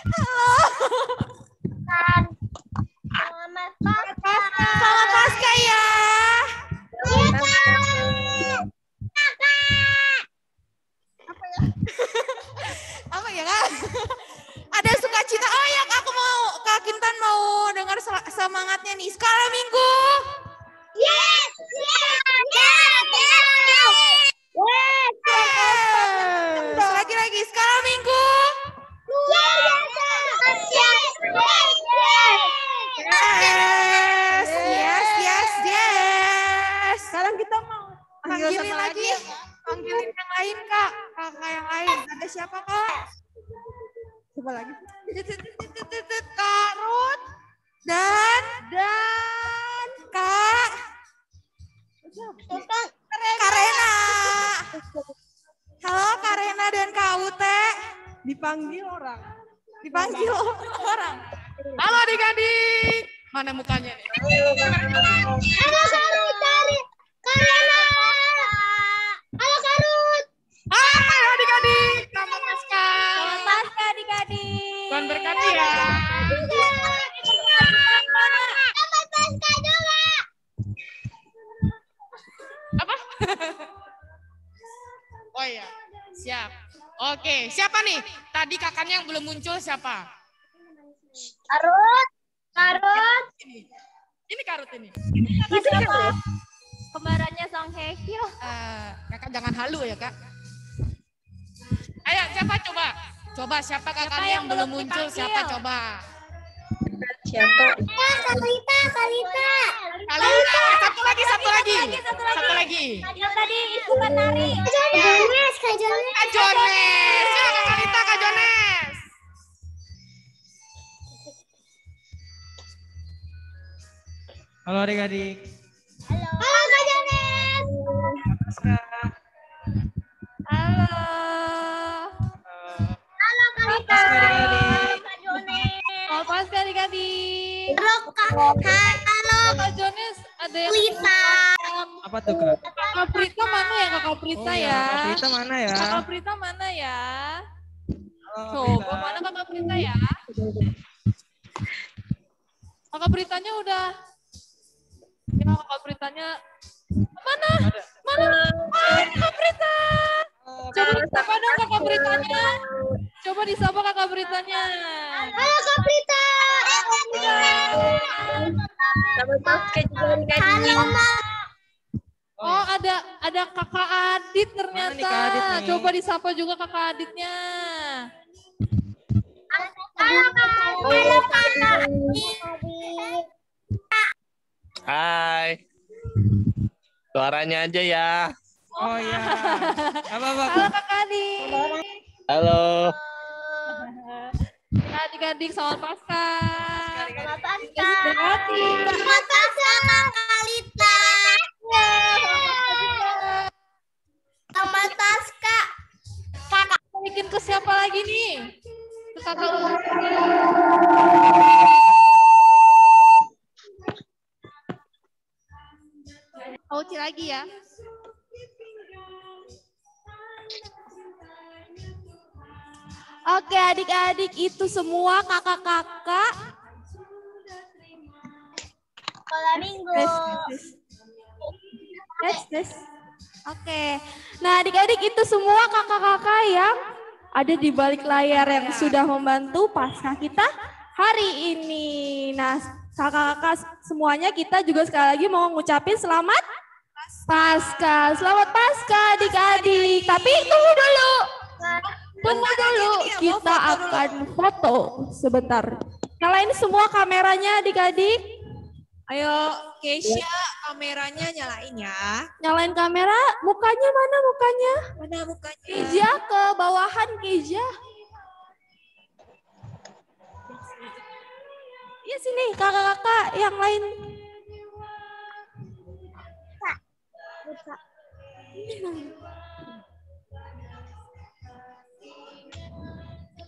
[SPEAKER 1] Halo. Selamat Paskah ya. Apa ya Kak? Ada sukacita. Oh ya, aku mau Kak Kintan mau dengar semangatnya nih. Sekarang Minggu.
[SPEAKER 3] Yes.
[SPEAKER 1] Lagi sekarang Minggu. Yes. Sekarang kita mau panggilin lagi. Panggilin yang lain Kak. Kakak yang lain. Ada siapa Kak? Coba lagi. Kak Ruth dan Kak Karena. Halo Karena dan Kak Ute. Dipanggil orang. Halo adik-adik. Mana mukanya nih?
[SPEAKER 3] Halo Karena. Halo Karut.
[SPEAKER 1] Halo adik-adik. Selamat Paskah.
[SPEAKER 7] Selamat Paskah adik-adik.
[SPEAKER 1] Tuhan berkati ya.
[SPEAKER 3] Selamat Paskah juga.
[SPEAKER 1] Apa? Oh iya, siap. Oke, siapa nih? Tadi kakaknya yang belum muncul siapa?
[SPEAKER 3] Karut.
[SPEAKER 1] Ini Karut ini.
[SPEAKER 7] Kembarannya Song Hye Kyo.
[SPEAKER 1] Kakak jangan halu ya Kak. Ayo siapa coba? Coba siapa kakaknya yang belum muncul? Siapa coba?
[SPEAKER 3] Kalita.
[SPEAKER 1] Satu lagi.
[SPEAKER 7] Yang tadi itu kan nari.
[SPEAKER 3] Kak Jones.
[SPEAKER 1] Kak Jones. Siapa Kalita, Kak Jones?
[SPEAKER 10] Halo adik-adik.
[SPEAKER 3] Halo Kak Jones.
[SPEAKER 1] Halo.
[SPEAKER 3] Halo Kalita.
[SPEAKER 10] Kak
[SPEAKER 3] Jones.
[SPEAKER 1] Selamat Paskah adik-adik.
[SPEAKER 3] Halo
[SPEAKER 1] Kak Jones, ada yang
[SPEAKER 3] Kalita.
[SPEAKER 10] Apa tuh Kak?
[SPEAKER 1] Kakak Prita mana ya Kakak Prita
[SPEAKER 10] Oh,
[SPEAKER 1] ya?
[SPEAKER 10] Kak Prita mana ya?
[SPEAKER 1] Kakak Prita mana ya?
[SPEAKER 10] Halo,
[SPEAKER 1] Coba
[SPEAKER 10] Prita.
[SPEAKER 1] mana Kakak Prita ya? Kakak Pritanya udah. Ya Kakak Pritanya mana? Kakak Prita. Coba disapa dong Kakak Pritanya. Coba disapa Kakak Pritanya.
[SPEAKER 3] Halo Kak Prita.
[SPEAKER 12] Selamat Paskah juga adik-adik.
[SPEAKER 3] Halo Mak.
[SPEAKER 1] Oh ada Kakak Adit ternyata.
[SPEAKER 10] Mana nih Kak Adit nih?
[SPEAKER 1] Coba disapa juga Kakak Aditnya.
[SPEAKER 3] Halo Kak.
[SPEAKER 13] Hai. Suaranya aja ya.
[SPEAKER 10] Oh iya. Apa
[SPEAKER 1] Halo Kakak Adit.
[SPEAKER 13] Halo.
[SPEAKER 1] Adik-adik selamat Paskah.
[SPEAKER 3] Selamat Paskah.
[SPEAKER 1] Berarti.
[SPEAKER 3] Selamat Paskah Kak Kalita. Selamat Paskah.
[SPEAKER 1] Bikin ke siapa lagi nih? Ke kakak Uci. Uci lagi ya. Oke adik-adik itu semua kakak-kakak.
[SPEAKER 3] Sekolah minggu.
[SPEAKER 1] Tes. Oke. Nah adik-adik itu semua kakak-kakak yang ada di balik layar yang sudah membantu pasca kita hari ini. Nah kakak-kakak semuanya kita juga sekali lagi mau ngucapin selamat Pasca. Selamat Pasca adik-adik. Tapi tunggu dulu. Kita akan foto sebentar. Nyalain semua kameranya adik-adik.
[SPEAKER 4] Ayo, Keisha, kameranya nyalain ya.
[SPEAKER 1] Nyalain kamera. Mukanya mana mukanya?
[SPEAKER 4] Mana mukanya?
[SPEAKER 1] Keisha ke bawahan Keisha. Iya sini kakak-kakak yang lain.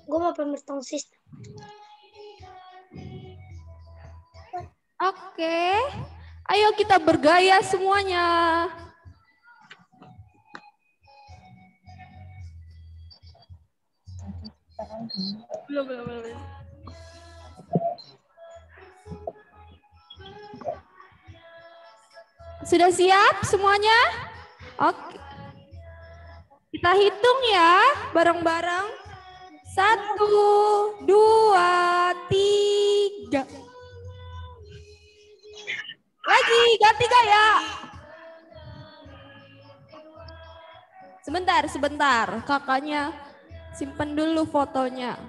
[SPEAKER 3] Gue mau pemirsa sistem.
[SPEAKER 1] Oke. Ayo kita bergaya semuanya. Belum. Sudah siap semuanya? Oke. Kita hitung ya bareng-bareng. 1, 2, 3. Lagi, ganti gaya. Sebentar. Kakaknya simpen dulu fotonya.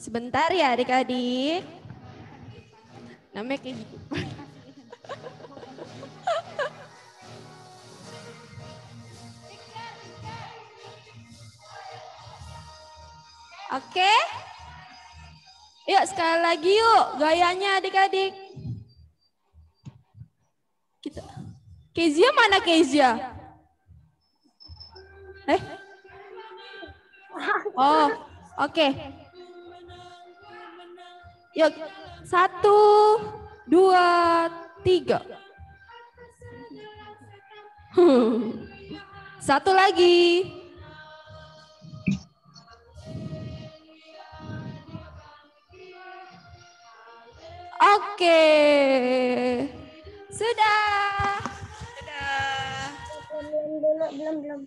[SPEAKER 1] Sebentar ya adik-adik. Namanya kayak gitu. Oke. Yuk sekali lagi yuk gayanya adik-adik. Kita. Kezia mana Kezia? Oh, oke. Yuk, 1, 2, 3. Satu lagi. Oke. Sudah.
[SPEAKER 3] Belum.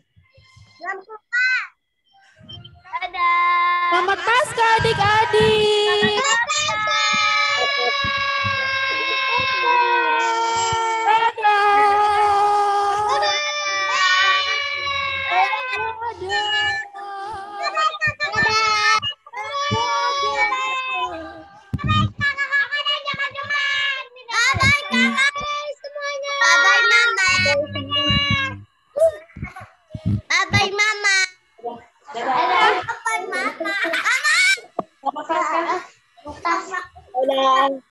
[SPEAKER 3] Dadah.
[SPEAKER 1] Selamat Pasca adik-adik.
[SPEAKER 3] Bye mama. Dadah. Mama. Mama.